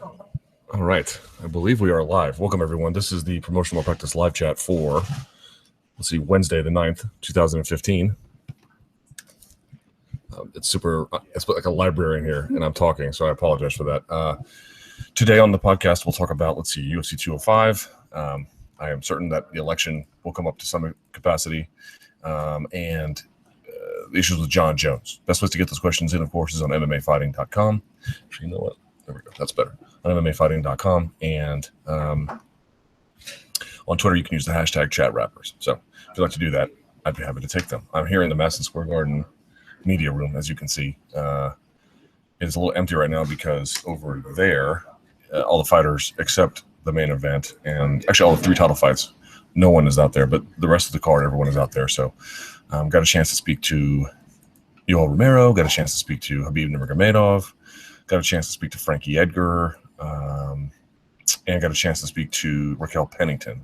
All right, I believe we are live. Welcome, everyone. This is the Promotional Malpractice Live Chat for, Wednesday the 9th, 2015. It's like a library in here, and I'm talking, so I apologize for that. Today on the podcast, we'll talk about, UFC 205. I am certain that the election will come up to some capacity, and the issues with Jon Jones. Best place to get those questions in, of course, is on MMAfighting.com. Actually, you know what? There we go. That's better. On MMAfighting.com. And on Twitter, you can use the hashtag #ChatRappers. So if you'd like to do that, I'd be happy to take them. I'm here in the Madison Square Garden media room, as you can see. It is a little empty right now because over there, all the fighters except the main event, and actually all the 3 title fights, no one is out there, but the rest of the card, everyone is out there. So got a chance to speak to Yoel Romero, got a chance to speak to Khabib Nurmagomedov, got a chance to speak to Frankie Edgar, and got a chance to speak to Raquel Pennington.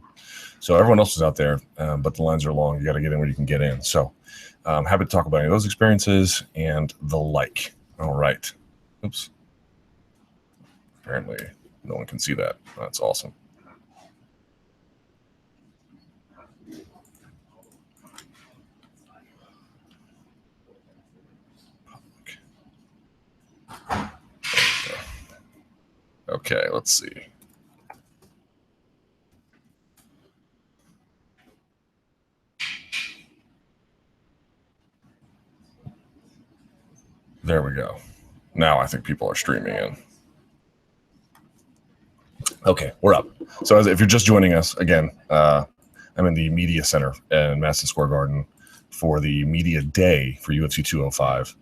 So everyone else is out there, but the lines are long. You got to get in where you can get in. So I'm happy to talk about any of those experiences and the like. All right. Oops. Apparently no one can see that. That's awesome. Okay, let's see. There we go. Now I think people are streaming in. Okay, we're up. So if you're just joining us, again, I'm in the media center in Madison Square Garden for the media day for UFC 205.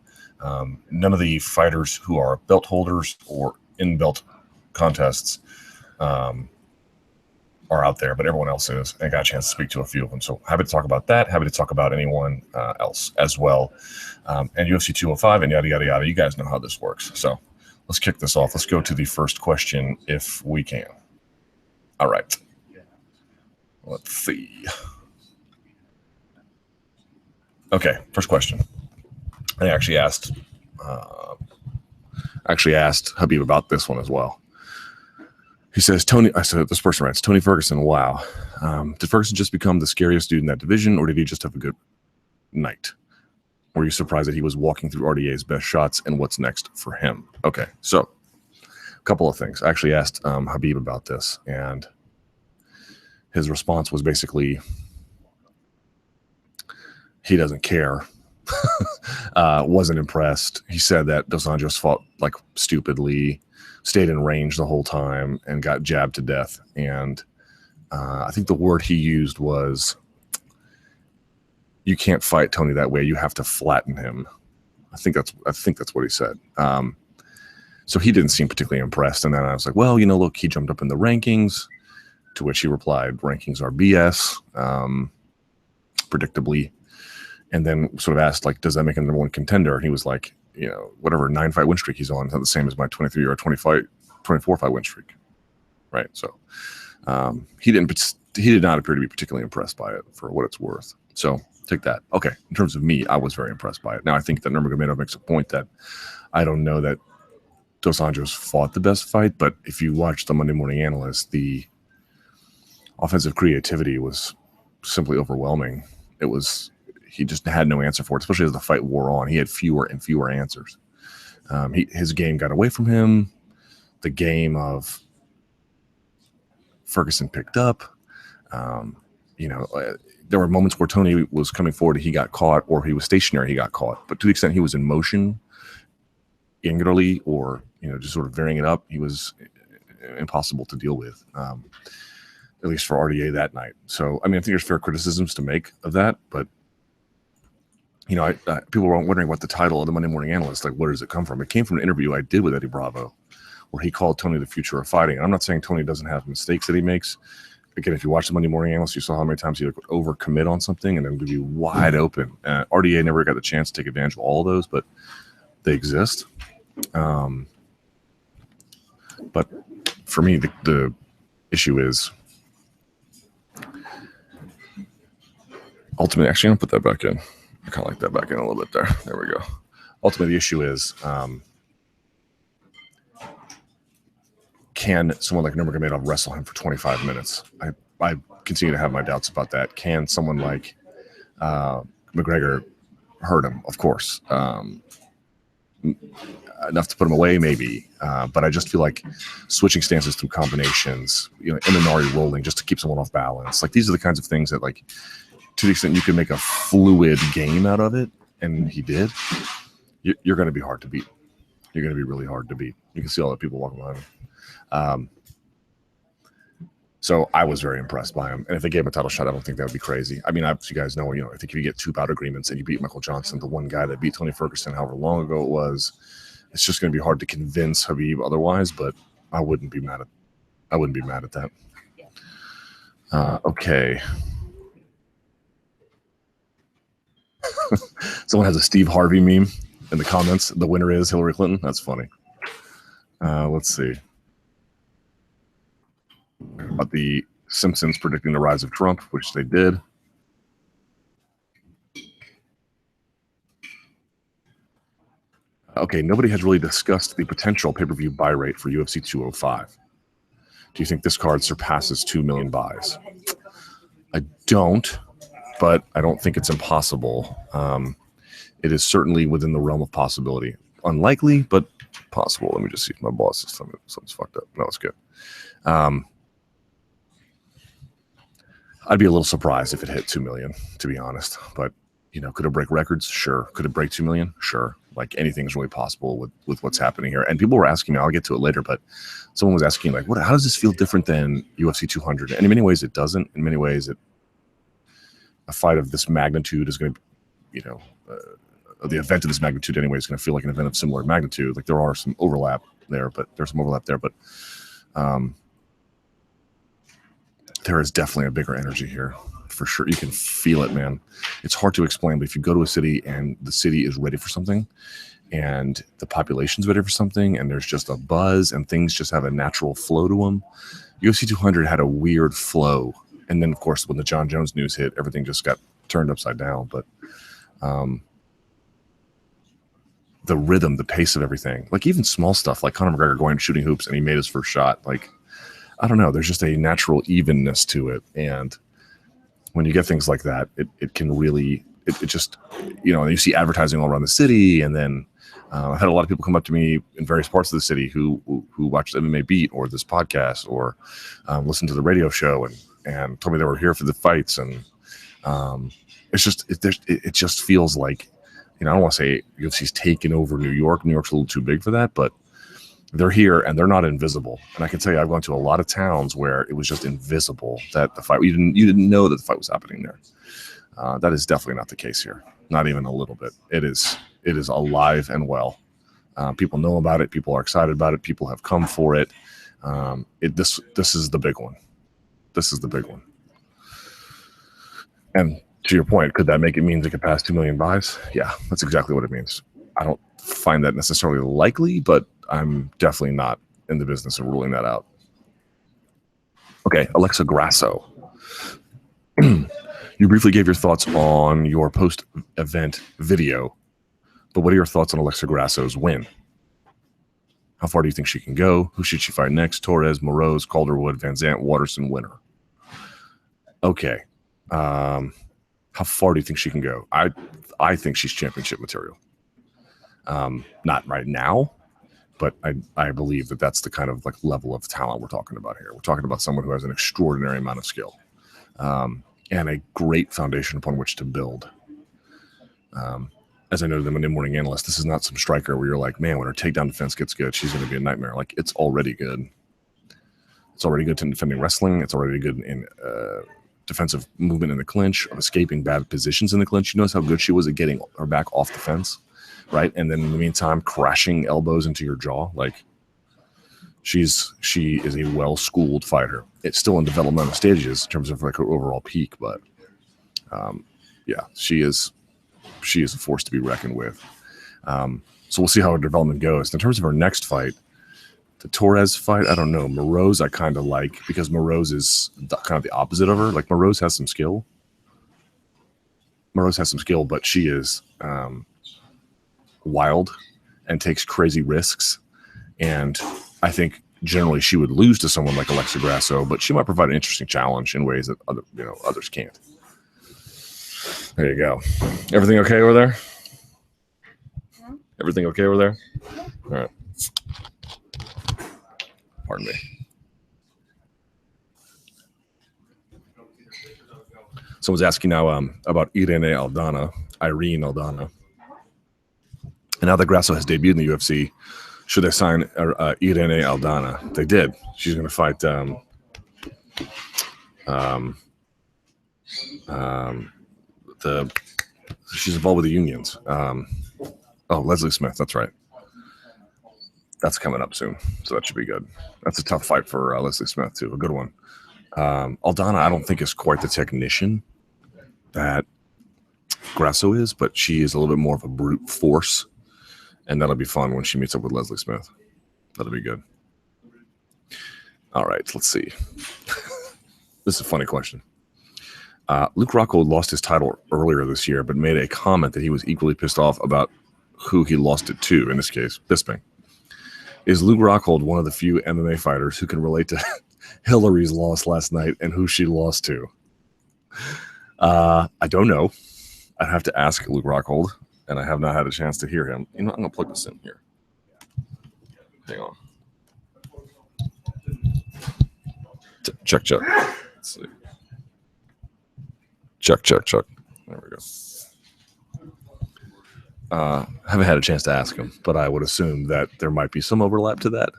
None of the fighters who are belt holders or in belt contests are out there, but everyone else is, and I got a chance to speak to a few of them. So happy to talk about that. Happy to talk about anyone else as well. And UFC 205 and yada, yada, yada. You guys know how this works. So let's kick this off. Let's go to the first question if we can. All right. Let's see. Okay, first question. I actually asked Khabib about this one as well. He says, this person writes, Tony Ferguson, wow. Did Ferguson just become the scariest dude in that division, or did he just have a good night? Were you surprised that he was walking through RDA's best shots, and what's next for him? Okay, so a couple of things. I actually asked Khabib about this, and his response was basically, he doesn't care. Wasn't impressed. He said that Dos Anjos fought like stupidly, stayed in range the whole time, and got jabbed to death. And I think the word he used was, you can't fight Tony that way. You have to flatten him. I think that's what he said. So he didn't seem particularly impressed. And then I was like, well, look, he jumped up in the rankings, to which he replied, rankings are BS, predictably. And then sort of asked, like, does that make him the number one contender? And he was like, whatever 9-fight win streak he's on is not the same as my 23 or 24-fight win streak. Right. So he did not appear to be particularly impressed by it, for what it's worth. So take that. Okay. In terms of me, I was very impressed by it. Now I think that Nurmagomedov makes a point that I don't know that Dos Anjos fought the best fight, but if you watch the Monday Morning Analyst, the offensive creativity was simply overwhelming. He just had no answer for it, especially as the fight wore on. He had fewer and fewer answers. His game got away from him. The game of Ferguson picked up. There were moments where Tony was coming forward, he got caught, or he was stationary, he got caught. But to the extent he was in motion, angularly, or just sort of varying it up, he was impossible to deal with, at least for RDA that night. So, I think there's fair criticisms to make of that, but people were wondering what the title of the Monday Morning Analyst, like, where does it come from? It came from an interview I did with Eddie Bravo, where he called Tony the future of fighting. And I'm not saying Tony doesn't have mistakes that he makes. Again, if you watch the Monday Morning Analyst, you saw how many times he would overcommit on something and then would be wide open. RDA never got the chance to take advantage of all of those, but they exist. But for me, the issue is ultimately, actually, I'm going to put that back in. I kind of like that back in a little bit there. There we go. Ultimately, the issue is can someone like Nurmagomedov wrestle him for 25 minutes? I continue to have my doubts about that. Can someone like McGregor hurt him? Of course. Enough to put him away, maybe. But I just feel like switching stances through combinations, Imanari rolling just to keep someone off balance. Like, these are the kinds of things that, like, to the extent you can make a fluid game out of it, and he did, you're going to be hard to beat. You're going to be really hard to beat. You can see all the people walking behind him. So I was very impressed by him. And if they gave him a title shot, I don't think that would be crazy. I mean, as you guys know, I think if you get 2 bout agreements and you beat Michael Johnson, the one guy that beat Tony Ferguson however long ago it was, it's just going to be hard to convince Khabib otherwise. But I wouldn't be mad at that. Okay. Someone has a Steve Harvey meme in the comments. The winner is Hillary Clinton. That's funny. Let's see. About the Simpsons predicting the rise of Trump, which they did. Okay, nobody has really discussed the potential pay-per-view buy rate for UFC 205. Do you think this card surpasses 2 million buys? I don't, but I don't think it's impossible. It is certainly within the realm of possibility. Unlikely, but possible. Let me just see if my boss is telling me something's fucked up. No, it's good. I'd be a little surprised if it hit 2 million, to be honest. But, could it break records? Sure. Could it break 2 million? Sure. Like, anything's really possible with what's happening here. And people were asking me, I'll get to it later, but someone was asking, like, how does this feel different than UFC 200? And in many ways, it doesn't. In many ways, a fight of this magnitude is going to, the event of this magnitude anyway is going to feel like an event of similar magnitude. Like, there are some overlap there, but there is definitely a bigger energy here, for sure. You can feel it, man. It's hard to explain, but if you go to a city and the city is ready for something, and the population's ready for something, and there's just a buzz, and things just have a natural flow to them. UFC 200 had a weird flow, and then, of course, when the Jon Jones news hit, everything just got turned upside down. But the rhythm, the pace of everything, like even small stuff, like Conor McGregor going and shooting hoops, and he made his first shot, like, I don't know. There's just a natural evenness to it. And when you get things like that, it can really, it just, you see advertising all around the city. And then I've had a lot of people come up to me in various parts of the city who watched MMA Beat or this podcast or listened to the radio show and told me they were here for the fights. And it just feels like, I don't want to say UFC's taken over New York. New York's a little too big for that, but they're here and they're not invisible. And I can tell you, I've gone to a lot of towns where it was just invisible that the fight, you didn't know that the fight was happening there. That is definitely not the case here. Not even a little bit. It is alive and well. People know about it. People are excited about it. People have come for it. This is the big one. This is the big one. And to your point, could that make it mean it could pass 2 million buys? Yeah, that's exactly what it means. I don't find that necessarily likely, but I'm definitely not in the business of ruling that out. Okay, Alexa Grasso. You briefly gave your thoughts on your post-event video, but what are your thoughts on Alexa Grasso's win? How far do you think she can go? Who should she fight next? Torres, Moroz, Calderwood, Van Zandt, Waterson, winner. Okay. How far do you think she can go? I think she's championship material. Not right now, but I believe that that's the kind of like level of talent we're talking about here. We're talking about someone who has an extraordinary amount of skill and a great foundation upon which to build. As I noted in the Monday Morning Analyst, this is not some striker where you're like, man, when her takedown defense gets good, she's going to be a nightmare. Like, it's already good. It's already good in defending wrestling. It's already good in defensive movement in the clinch, of escaping bad positions in the clinch. You notice how good she was at getting her back off the fence, right? And then in the meantime, crashing elbows into your jaw. Like, she is a well-schooled fighter. It's still in developmental stages in terms of like her overall peak, but yeah, she is a force to be reckoned with. So we'll see how her development goes. In terms of her next fight, the Torres fight, I don't know. Moroz I kind of like, because Moroz is kind of the opposite of her. Like, Moroz has some skill. But she is wild and takes crazy risks. And I think generally she would lose to someone like Alexa Grasso, but she might provide an interesting challenge in ways that others can't. There you go. Everything okay over there? Everything okay over there? All right. Pardon me. Someone's asking now about Irene Aldana. And now that Grasso has debuted in the UFC, should they sign Irene Aldana? They did. She's going to fight she's involved with the unions. Leslie Smith. That's right. That's coming up soon, so that should be good. That's a tough fight for Leslie Smith too. A good one. Aldana, I don't think is quite the technician that Grasso is, but she is a little bit more of a brute force, and that'll be fun when she meets up with Leslie Smith. That'll be good. All right, let's see. This is a funny question. Luke Rockhold lost his title earlier this year, but made a comment that he was equally pissed off about who he lost it to, in this case, Bisping. Is Luke Rockhold one of the few MMA fighters who can relate to Hillary's loss last night and who she lost to? I don't know. I'd have to ask Luke Rockhold, and I have not had a chance to hear him. You know, I'm going to plug this in here. Hang on. Check. Let's see. Check. There we go. Haven't had a chance to ask him, but I would assume that there might be some overlap to that.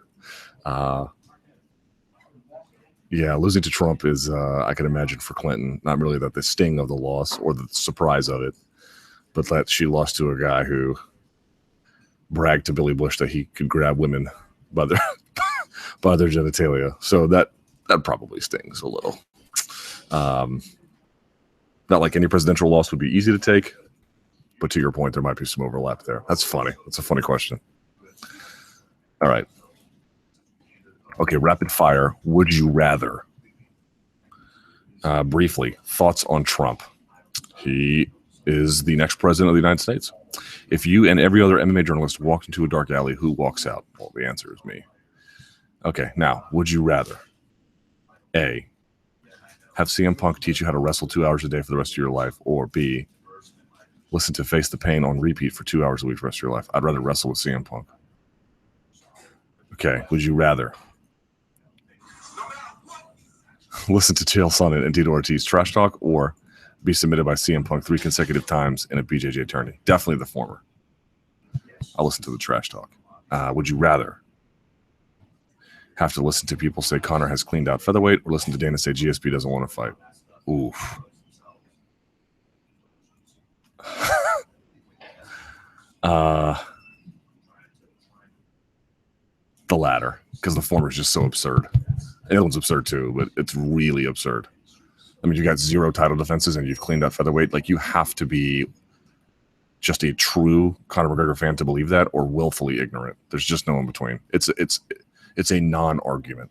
Losing to Trump is, I can imagine for Clinton, not really that the sting of the loss or the surprise of it, but that she lost to a guy who bragged to Billy Bush that he could grab women by their by their genitalia. So that probably stings a little. Not like any presidential loss would be easy to take, but to your point, there might be some overlap there. That's funny. That's a funny question. All right. Okay, rapid fire. Would you rather? Briefly, thoughts on Trump. He is the next president of the United States. If you and every other MMA journalist walked into a dark alley, who walks out? Well, the answer is me. Okay, now, would you rather? A, have CM Punk teach you how to wrestle 2 hours a day for the rest of your life, or B, listen to Face the Pain on repeat for 2 hours a week for the rest of your life? I'd rather wrestle with CM Punk. Okay, would you rather listen to Chael Sonnen and Tito Ortiz trash talk, or be submitted by CM Punk 3 consecutive times in a BJJ tourney? Definitely the former. I'll listen to the trash talk. Would you rather have to listen to people say Conor has cleaned out featherweight, or listen to Dana say GSP doesn't want to fight? Oof. The latter, because the former is just so absurd. The other one's absurd too, but it's really absurd. I mean, you got 0 title defenses and you've cleaned out featherweight. Like, you have to be just a true Conor McGregor fan to believe that, or willfully ignorant. There's just no in between. It's a non-argument.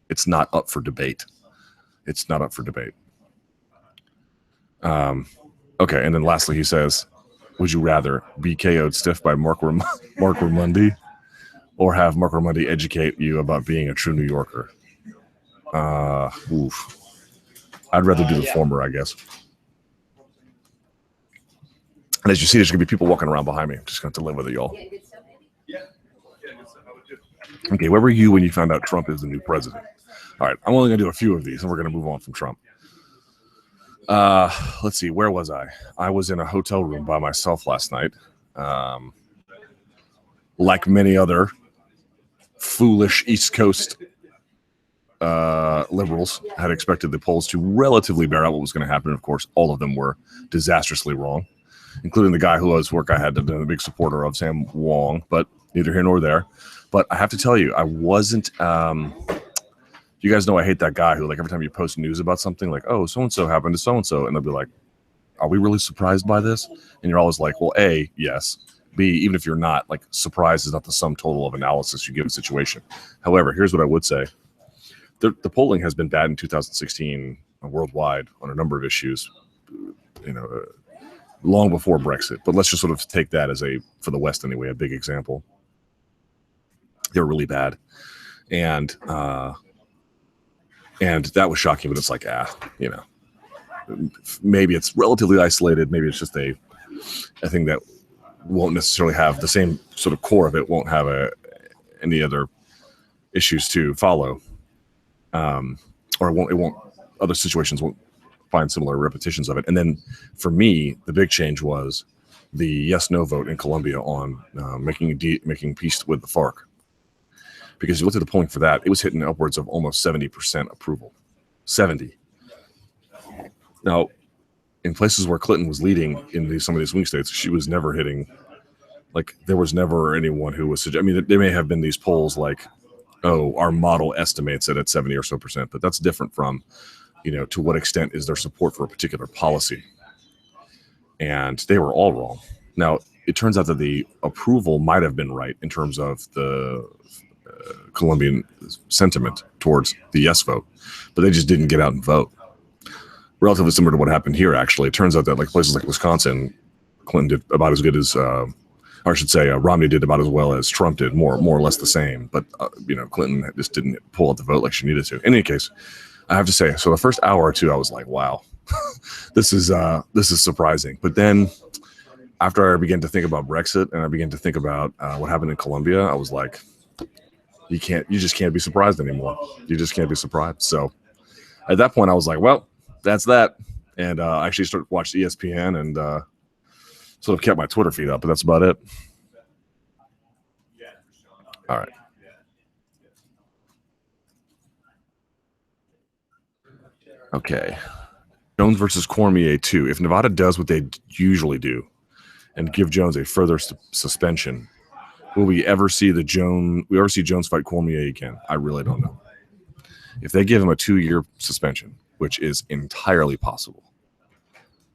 It's not up for debate. Okay, and then lastly, he says, would you rather be KO'd stiff by Mark Ramundi, or have Mark Ramundi educate you about being a true New Yorker? Oof. I'd rather do the former, I guess. And as you see, there's going to be people walking around behind me. I'm just going to have to live with it, y'all. Okay, where were you when you found out Trump is the new president? All right, I'm only going to do a few of these, and we're going to move on from Trump. Let's see, where was I? I was in a hotel room by myself last night. Like many other foolish East Coast liberals, had expected the polls to relatively bear out what was going to happen. Of course, all of them were disastrously wrong, including the guy whose work I had been a big supporter of, Sam Wong, but neither here nor there. But I have to tell you, I wasn't you guys know I hate that guy who, like, every time you post news about something, like, oh, so-and-so happened to so-and-so, and they'll be like, are we really surprised by this? And you're always like, well, A, yes. B, even if you're not, like, surprise is not the sum total of analysis you give a situation. However, here's what I would say. The polling has been bad in 2016 worldwide on a number of issues, long before Brexit. But let's just sort of take that as for the West anyway, a big example. They were really bad. And that was shocking, but it's like, maybe it's relatively isolated. Maybe it's just a thing that won't necessarily have the same sort of core of it, won't have any other issues to follow. Or it won't, other situations won't find similar repetitions of it. And then for me, the big change was the yes/no vote in Colombia on making peace with the FARC. Because you looked at the polling for that, it was hitting upwards of almost 70% approval. 70. Now, in places where Clinton was leading in some of these swing states, she was never hitting, like, there was never anyone who was, I mean, there may have been these polls like, oh, our model estimates it at 70 or so percent, but that's different from, to what extent is there support for a particular policy? And they were all wrong. Now, it turns out that the approval might have been right in terms of the Colombian sentiment towards the yes vote, but they just didn't get out and vote. Relatively similar to what happened here, actually. It turns out that like places like Wisconsin, Clinton did about as good as, or I should say, Romney did about as well as Trump did, more or less the same. But Clinton just didn't pull out the vote like she needed to. In any case, I have to say, so the first hour or two, I was like, wow, this is surprising. But then after I began to think about Brexit and I began to think about what happened in Colombia, I was like, you just can't be surprised anymore. You just can't be surprised. So at that point, I was like, well, that's that. And I actually started watching ESPN and sort of kept my Twitter feed up, but that's about it. All right. Okay. Jones versus Cormier 2. If Nevada does what they usually do and give Jones a further suspension, will we ever see Jones fight Cormier again? I really don't know. If they give him a 2-year suspension, which is entirely possible,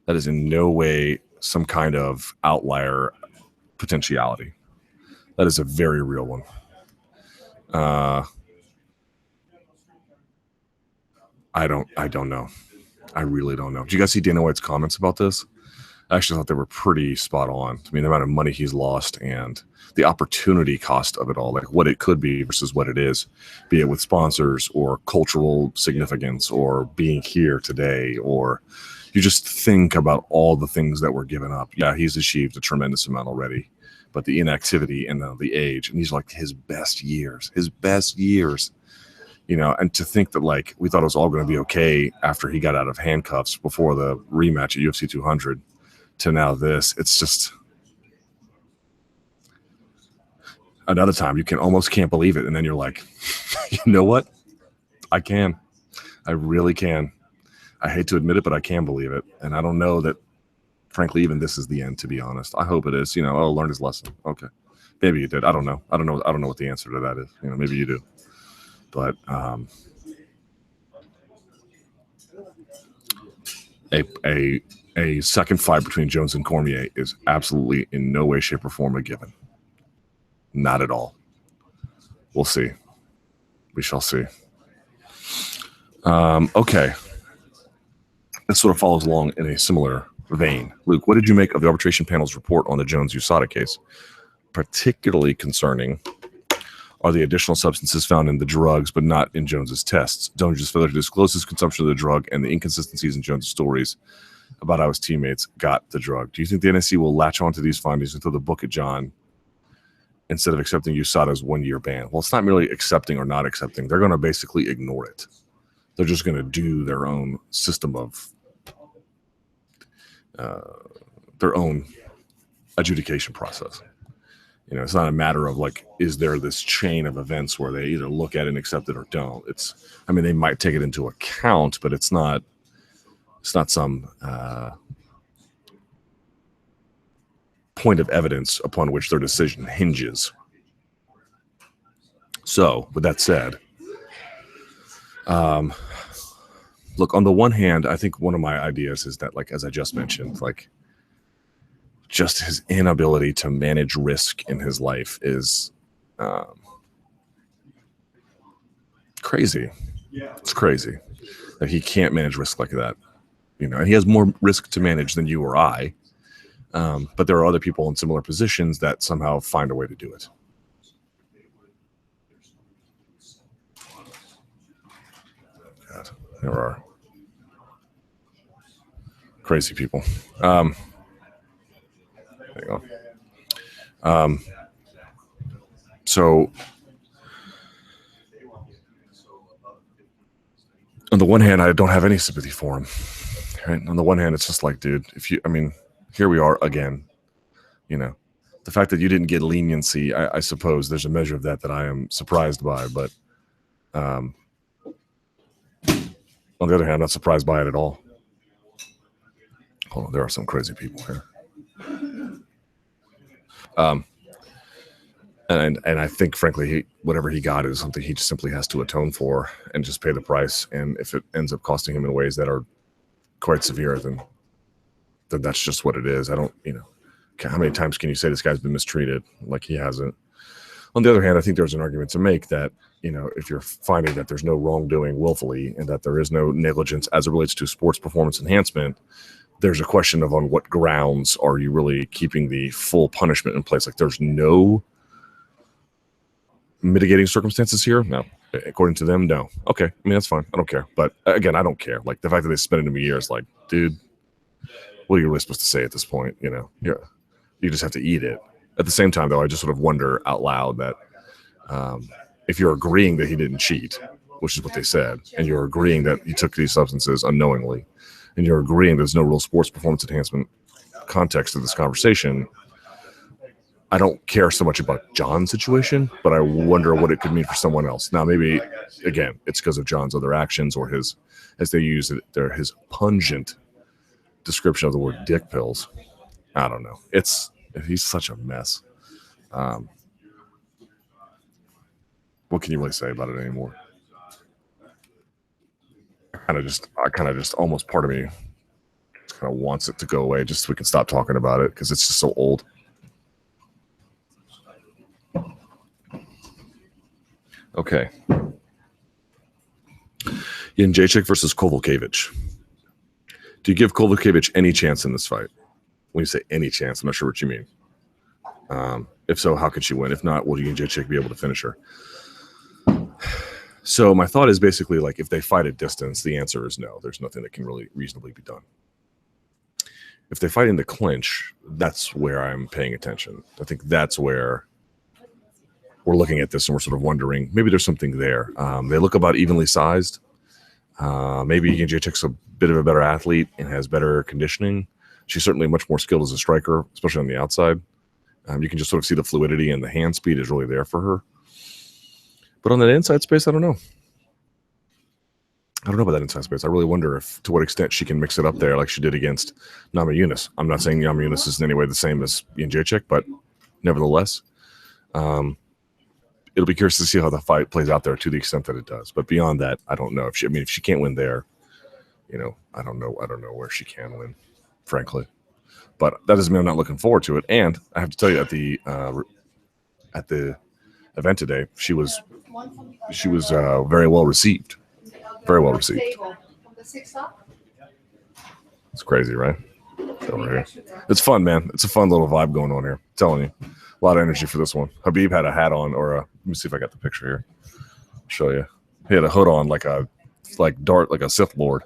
that is in no way some kind of outlier potentiality. That is a very real one. I don't know. I really don't know. Did you guys see Dana White's comments about this? I actually thought they were pretty spot on. I mean, the amount of money he's lost and the opportunity cost of it all, like what it could be versus what it is, be it with sponsors or cultural significance or being here today, or you just think about all the things that were given up. Yeah, he's achieved a tremendous amount already, but the inactivity and the age, and these are like his best years, and to think that like we thought it was all going to be okay after he got out of handcuffs before the rematch at UFC 200 to now this, it's just another time you almost can't believe it. And then you're like, you know what? I really can. I hate to admit it, but I can believe it. And I don't know that, frankly, even this is the end, to be honest. I hope it is, learn his lesson. Okay. Maybe you did. I don't know. I don't know what the answer to that is. Maybe you do. But a second fight between Jones and Cormier is absolutely in no way, shape, or form a given. Not at all. We'll see. We shall see. Okay. This sort of follows along in a similar vein. Luke, what did you make of the arbitration panel's report on the Jones-USADA case? Particularly concerning are the additional substances found in the drugs, but not in Jones's tests. Jones just failed to disclose his consumption of the drug and the inconsistencies in Jones's stories about how his teammates got the drug. Do you think the NSC will latch on to these findings and throw the book at Jon instead of accepting USADA's 1-year ban? Well, it's not merely accepting or not accepting. They're going to basically ignore it. They're just going to do their own system of their own adjudication process. It's not a matter of like, is there this chain of events where they either look at it and accept it or don't? They might take it into account, but it's not some point of evidence upon which their decision hinges. So with that said, look, on the one hand, I think one of my ideas is that, like, as I just mentioned, like, just his inability to manage risk in his life is crazy. It's crazy that he can't manage risk like that. And he has more risk to manage than you or I. But there are other people in similar positions that somehow find a way to do it. There are crazy people. There you go. So on the one hand, I don't have any sympathy for him. Right? On the one hand, it's just like, dude, here we are again. The fact that you didn't get leniency, I suppose there's a measure of that I am surprised by. But on the other hand, I'm not surprised by it at all. Hold on, there are some crazy people here. And I think, frankly, whatever he got is something he just simply has to atone for and just pay the price. And if it ends up costing him in ways that are quite severe, then that's just what it is. I don't, how many times can you say this guy's been mistreated? Like, he hasn't. On the other hand, I think there's an argument to make that, if you're finding that there's no wrongdoing willfully and that there is no negligence as it relates to sports performance enhancement, there's a question of on what grounds are you really keeping the full punishment in place? Like, there's no mitigating circumstances here? No. According to them, no. Okay. I mean, that's fine. I don't care. But again, I don't care. Like, the fact that they spent him a year is like, dude, what are you really supposed to say at this point? You just have to eat it. At the same time, though, I just sort of wonder out loud that if you're agreeing that he didn't cheat, which is what they said, and you're agreeing that he took these substances unknowingly, and you're agreeing there's no real sports performance enhancement context to this conversation, I don't care so much about Jon's situation, but I wonder what it could mean for someone else. Now, maybe, again, it's because of Jon's other actions or his, as they use it, his pungent description of the word dick pills. I don't know. He's such a mess. What can you really say about it anymore? I kind of just almost part of me just kind of wants it to go away just so we can stop talking about it because it's just so old. Okay. Jędrzejczyk versus Kowalkiewicz. Do you give Kowalkiewicz any chance in this fight? When you say any chance, I'm not sure what you mean. If so, how could she win? If not, will Jędrzejczyk be able to finish her? So my thought is basically like if they fight at distance, the answer is no. There's nothing that can really reasonably be done. If they fight in the clinch, that's where I'm paying attention. I think that's where we're looking at this and we're sort of wondering, maybe there's something there. They look about evenly sized. Maybe Jędrzejczyk's a bit of a better athlete and has better conditioning. She's certainly much more skilled as a striker, especially on the outside. You can just sort of see the fluidity and the hand speed is really there for her. But on that inside space, I don't know. I don't know about that inside space. I really wonder to what extent she can mix it up there like she did against Namajunas. I'm not saying Namajunas is in any way the same as Jędrzejczyk, but nevertheless, it'll be curious to see how the fight plays out there to the extent that it does. But beyond that, I don't know. If she can't win there, I don't know where she can win, frankly. But that doesn't mean I'm not looking forward to it. And I have to tell you, at the event today, she was very well received. Very well received. It's crazy, right? Over here. It's fun, man. It's a fun little vibe going on here. I'm telling you. A lot of energy for this one. Habib had a hat on, let me see if I got the picture here. I'll show you. He had a hood on like a Sith Lord.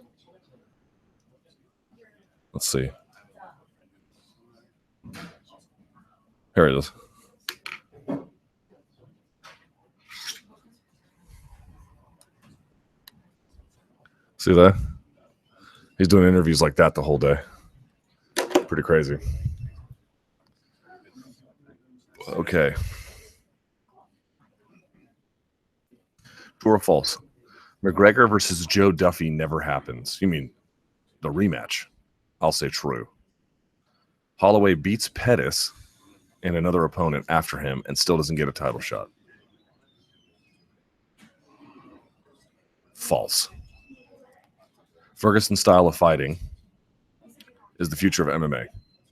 Let's see. Here it is. See that? He's doing interviews like that the whole day. Pretty crazy. Okay. True or false? McGregor versus Joe Duffy never happens. You mean the rematch? I'll say true. Holloway beats Pettis and another opponent after him and still doesn't get a title shot. False. Ferguson's style of fighting is the future of MMA.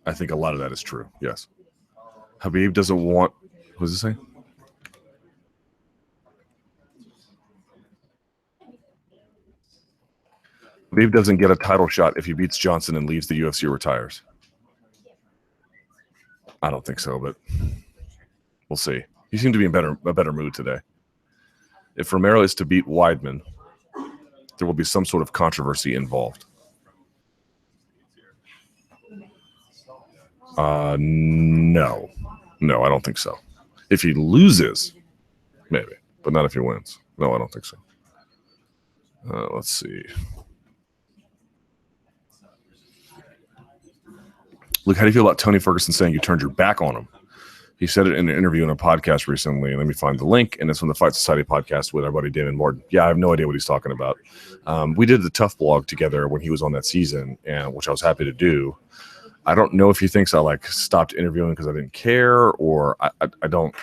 I think a lot of that is true. Yes. Habib doesn't want. What does it say? Habib doesn't get a title shot if he beats Johnson and leaves the UFC or retires. I don't think so, but we'll see. He seemed to be in a better mood today. If Romero is to beat Weidman, there will be some sort of controversy involved. No, I don't think so. If he loses, maybe, but not if he wins. No, I don't think so. Let's see. Luke, how do you feel about Tony Ferguson saying you turned your back on him? He said it in an interview in a podcast recently, and let me find the link, and it's from the Fight Society podcast with our buddy Damon Morton. Yeah, I have no idea what he's talking about. We did the Tough blog together when he was on that season, and which I was happy to do. I don't know if he thinks I stopped interviewing because I didn't care, or I don't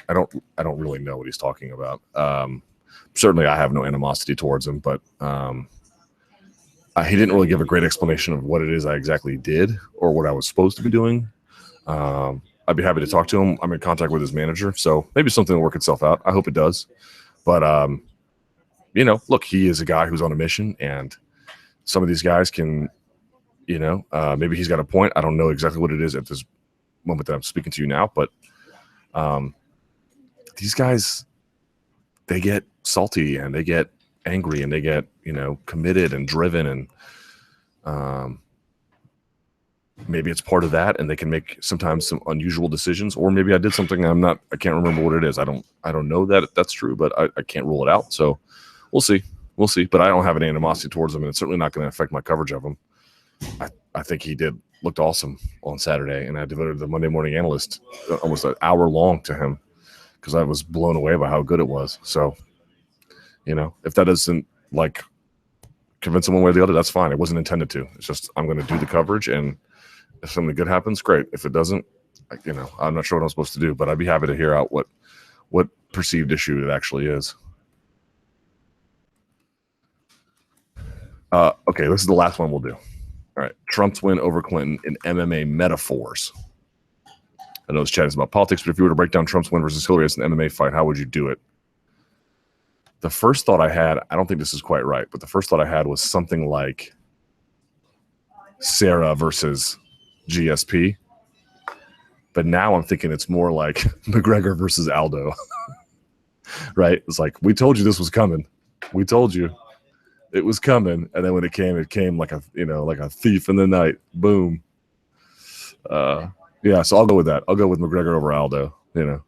really know what he's talking about. Certainly, I have no animosity towards him, but he didn't really give a great explanation of what it is I exactly did or what I was supposed to be doing. I'd be happy to talk to him. I'm in contact with his manager, so maybe something will work itself out. I hope it does. But, look, he is a guy who's on a mission, and some of these guys can, maybe he's got a point. I don't know exactly what it is at this moment that I'm speaking to you now, but these guys, they get salty and they get angry and they get, committed and driven, and maybe it's part of that, and they can make sometimes some unusual decisions, or maybe I did something I can't remember what it is. I don't know that that's true, but I can't rule it out. So we'll see. But I don't have any animosity towards him, and it's certainly not going to affect my coverage of him. I think he looked awesome on Saturday, and I devoted the Monday Morning Analyst almost an hour long to him because I was blown away by how good it was. So, if that doesn't convince him one way or the other, that's fine. It wasn't intended to. It's just I'm going to do the coverage, and if something good happens, great. If it doesn't, I'm not sure what I'm supposed to do, but I'd be happy to hear out what perceived issue it actually is. Okay, this is the last one we'll do. All right, Trump's win over Clinton in MMA metaphors. I know this chat is about politics, but if you were to break down Trump's win versus Hillary as an MMA fight, how would you do it? The first thought I had, I don't think this is quite right, but the first thought I had was something like Sarah versus GSP. But now I'm thinking it's more like McGregor versus Aldo. Right? It's like, we told you this was coming. We told you it was coming. And then when it came like a thief in the night. Boom. Yeah, so I'll go with that. I'll go with McGregor over Aldo, But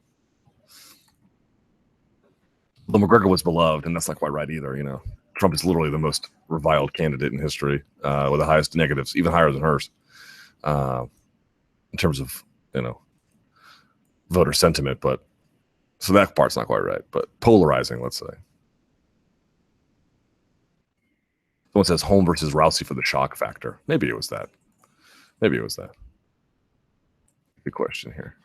McGregor was beloved, and that's not quite right either, Trump is literally the most reviled candidate in history with the highest negatives, even higher than hers, in terms of, voter sentiment. But so that part's not quite right, but polarizing, let's say. Someone says Holm versus Rousey for the shock factor. Maybe it was that. Good question here.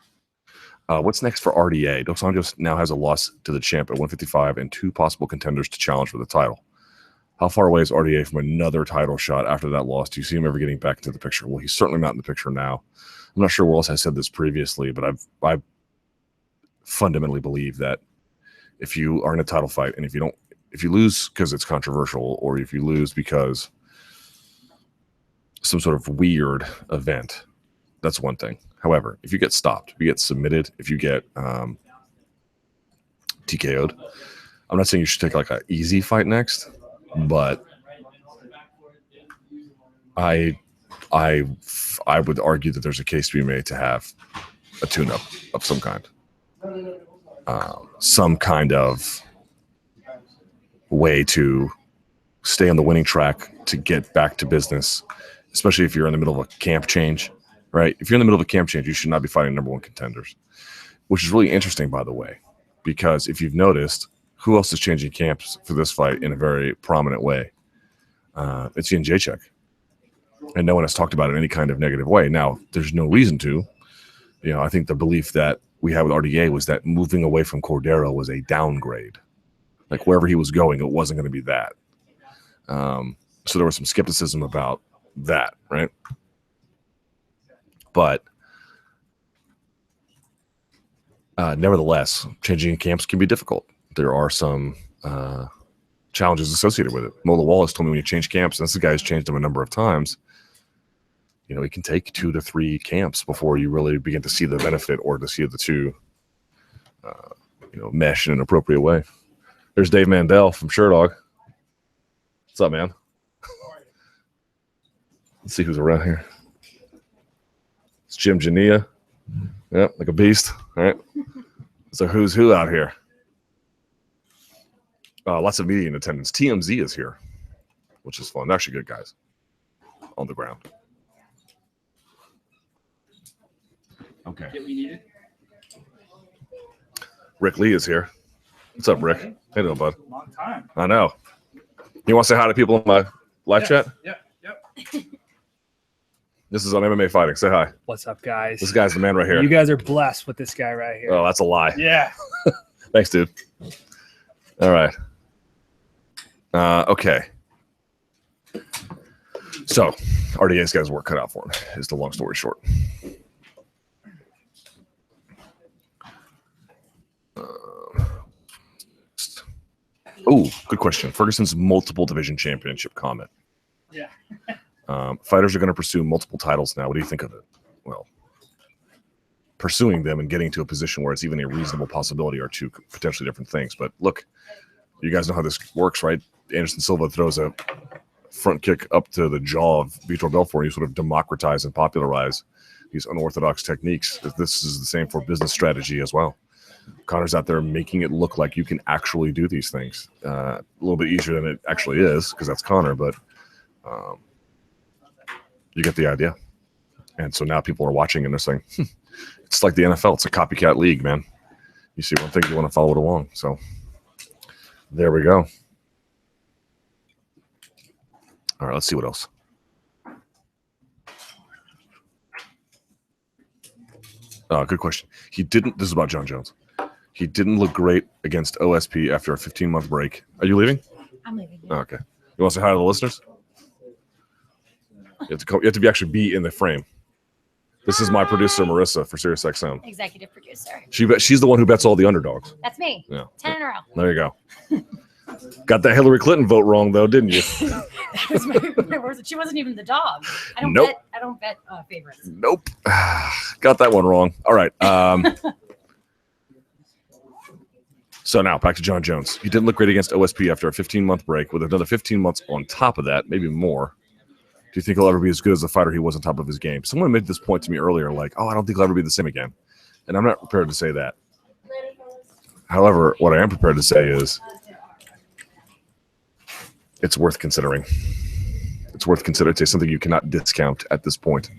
What's next for RDA? Dos Anjos now has a loss to the champ at 155 and 2 possible contenders to challenge for the title. How far away is RDA from another title shot after that loss? Do you see him ever getting back into the picture? Well, he's certainly not in the picture now. I'm not sure where else I said this previously, but I fundamentally believe that if you are in a title fight and if you lose because it's controversial, or if you lose because some sort of weird event, that's one thing. However, if you get stopped, if you get submitted, if you get TKO'd, I'm not saying you should take an easy fight next, but I would argue that there's a case to be made to have a tune-up of some kind. Some kind of way to stay on the winning track to get back to business, especially if you're in the middle of a camp change. Right? If you're in the middle of a camp change, you should not be fighting number one contenders, which is really interesting, by the way, because if you've noticed, who else is changing camps for this fight in a very prominent way? It's Jan Jacek. And no one has talked about it in any kind of negative way. Now, there's no reason to. I think the belief that we had with RDA was that moving away from Cordero was a downgrade. Like wherever he was going, it wasn't going to be that. So there was some skepticism about that, right? But nevertheless, changing camps can be difficult. There are some challenges associated with it. Mola Wallace told me when you change camps, and this guy has changed them a number of times, it can take 2 to 3 camps before you really begin to see the benefit or to see the two, mesh in an appropriate way. There's Dave Mandel from Sherdog. What's up, man? Let's see who's around here. It's Jim Jania. Yep, like a beast. All right. So who's who out here? Lots of media in attendance. TMZ is here, which is fun. They're actually good guys on the ground. Okay. Rick Lee is here. What's up, Rick? Hey, how you doing, bud? Long time. I know. You want to say hi to people in my live chat? Yep. This is on MMA Fighting. Say hi. What's up, guys? This guy's the man right here. You guys are blessed with this guy right here. Oh, that's a lie. Yeah. Thanks, dude. All right. Okay. So, RDA's got his work cut out for him, is the long story short. Oh, good question. Ferguson's multiple division championship comment. Yeah. Fighters are going to pursue multiple titles now. What do you think of it? Well, pursuing them and getting to a position where it's even a reasonable possibility are two potentially different things. But look, you guys know how this works, right? Anderson Silva throws a front kick up to the jaw of Vitor Belfort, and you sort of democratize and popularize these unorthodox techniques. This is the same for business strategy as well. Conor's out there making it look like you can actually do these things. A little bit easier than it actually is, because that's Conor, but you get the idea. And so now people are watching and they're saying, it's like the NFL. It's a copycat league, man. You see one thing, you want to follow it along. So there we go. All right, let's see what else. Good question. This is about Jon Jones. He didn't look great against OSP after a 15-month break. Are you leaving? I'm leaving. Oh, okay. You want to say hi to the listeners? You have to actually be in the frame. This is my producer, Marissa, for SiriusXM. Executive producer. She's the one who bets all the underdogs. That's me. Yeah. 10 in a row. There you go. Got that Hillary Clinton vote wrong, though, didn't you? That was she wasn't even the dog. I don't bet favorites. Nope. Got that one wrong. All right. So now back to Jon Jones. He didn't look great against OSP after a 15-month break. With another 15 months on top of that, maybe more. Do you think he'll ever be as good as the fighter he was on top of his game? Someone made this point to me earlier, like, I don't think he'll ever be the same again. And I'm not prepared to say that. However, what I am prepared to say is it's worth considering. It's worth considering. It's something you cannot discount at this point.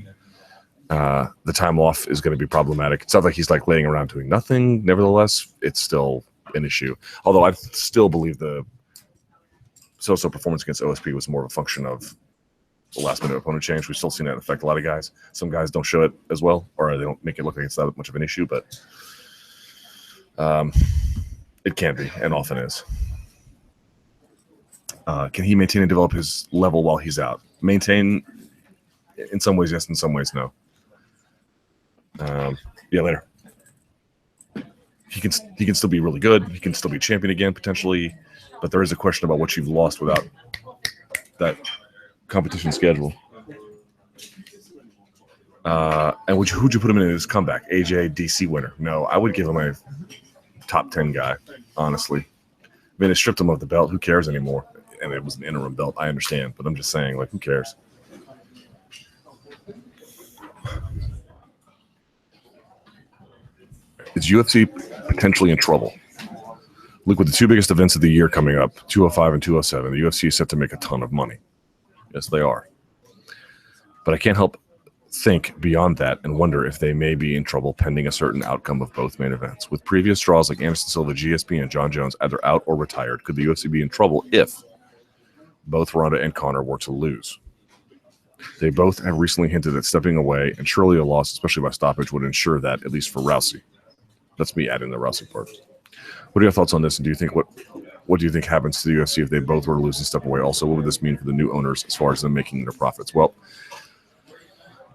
The time off is going to be problematic. It's not like he's like laying around doing nothing. Nevertheless, it's still an issue. Although I still believe the so-so performance against OSP was more of a function of the last-minute opponent change. We've still seen that affect a lot of guys. Some guys don't show it as well, or they don't make it look like it's that much of an issue, but it can be and often is. Can he maintain and develop his level while he's out? Maintain, in some ways, yes. In some ways, no. Yeah, later. He can still be really good. He can still be champion again, potentially. But there is a question about what you've lost without that competition schedule. And who'd you put him in his comeback? AJ, DC winner? No, I would give him a top 10 guy, honestly. I mean, it stripped him of the belt. Who cares anymore? And it was an interim belt. I understand, but I'm just saying, like, who cares? Is UFC potentially in trouble? Look, with the two biggest events of the year coming up, 205 and 207, the UFC is set to make a ton of money. Yes, they are. But I can't help think beyond that and wonder if they may be in trouble pending a certain outcome of both main events. With previous draws like Anderson Silva, GSP, and Jon Jones either out or retired, could the UFC be in trouble if both Ronda and Conor were to lose? They both have recently hinted at stepping away, and surely a loss, especially by stoppage, would ensure that, at least for Rousey. That's me adding the Rousey part. What are your thoughts on this? And do you think what do you think happens to the UFC if they both were to lose and step away? Also, what would this mean for the new owners as far as them making their profits? Well,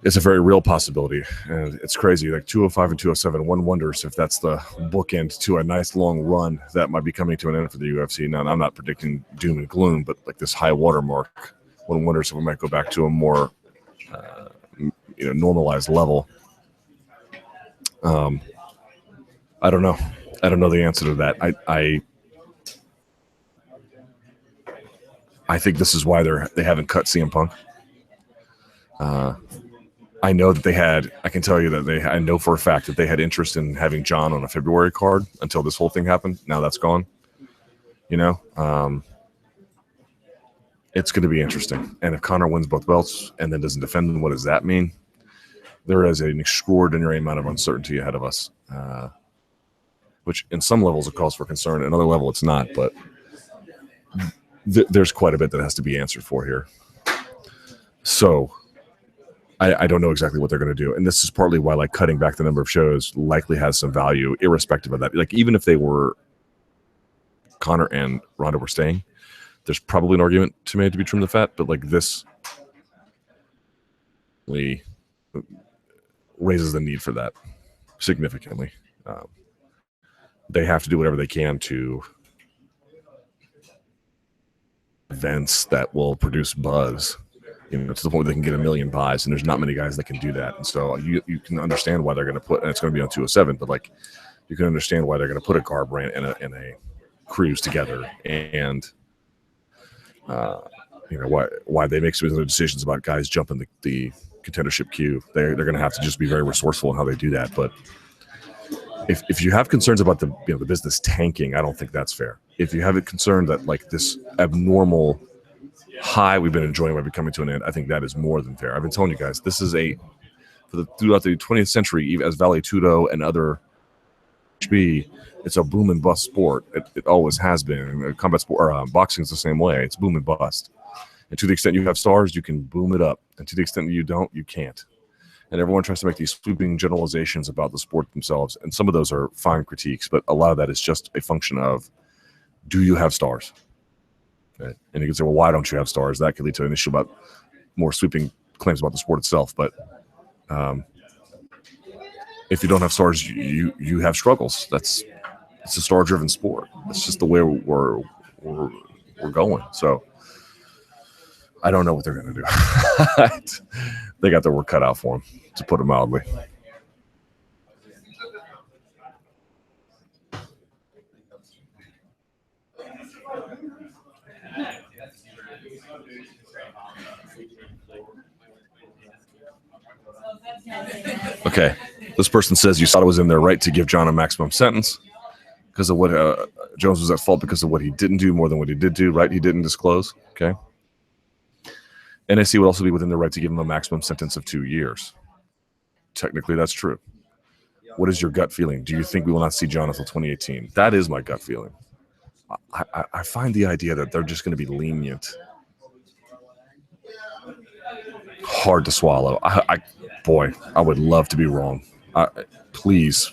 it's a very real possibility, and it's crazy. Like 205 and 207, one wonders if that's the bookend to a nice long run that might be coming to an end for the UFC. Now, I'm not predicting doom and gloom, but like this high water mark, one wonders if we might go back to a more normalized level. I don't know. I don't know the answer to that. I think this is why they haven't cut CM Punk. I know that I can tell you that I know for a fact that they had interest in having Jon on a February card until this whole thing happened. Now that's gone. It's going to be interesting. And if Conor wins both belts and then doesn't defend them, what does that mean? There is an extraordinary amount of uncertainty ahead of us, which in some levels it calls for concern. Another level it's not, but there's quite a bit that has to be answered for here. So I don't know exactly what they're going to do. And this is partly why like cutting back the number of shows likely has some value, irrespective of that. Like even if they were Conor and Ronda were staying, there's probably an argument to be made to be trim the fat, but like this raises the need for that significantly. They have to do whatever they can to events that will produce buzz, to the point where they can get 1 million buys, and there's not many guys that can do that. And so you can understand why they're going to put, and it's going to be on 207, but like you can understand why they're going to put a Garbrandt and a Cruz together, and why they make some of the decisions about guys jumping the contendership queue. They're going to have to just be very resourceful in how they do that. But if you have concerns about the business tanking, I don't think that's fair. If you have a concern that like this abnormal high we've been enjoying might be coming to an end, I think that is more than fair. I've been telling you guys, this is throughout the 20th century, even as Vale Tudo and other HB, it's a boom and bust sport. It always has been. Combat sport or boxing is the same way. It's boom and bust. And to the extent you have stars, you can boom it up. And to the extent that you don't, you can't. And everyone tries to make these sweeping generalizations about the sport themselves. And some of those are fine critiques, but a lot of that is just a function of, do you have stars? Okay. And you can say, well, why don't you have stars? That could lead to an issue about more sweeping claims about the sport itself. But if you don't have stars, you have struggles. It's a star-driven sport. It's just the way we're going. So I don't know what they're going to do. They got their work cut out for them, to put it mildly. Okay, this person says USADA was in their right to give Jon a maximum sentence because of what Jones was at fault because of what he didn't do more than what he did do, right? He didn't disclose. Okay. NAC would also be within their right to give him a maximum sentence of 2 years. Technically, that's true. What is your gut feeling? Do you think we will not see Jon until 2018? That is my gut feeling. I find the idea that they're just going to be lenient hard to swallow. I would love to be wrong. Please.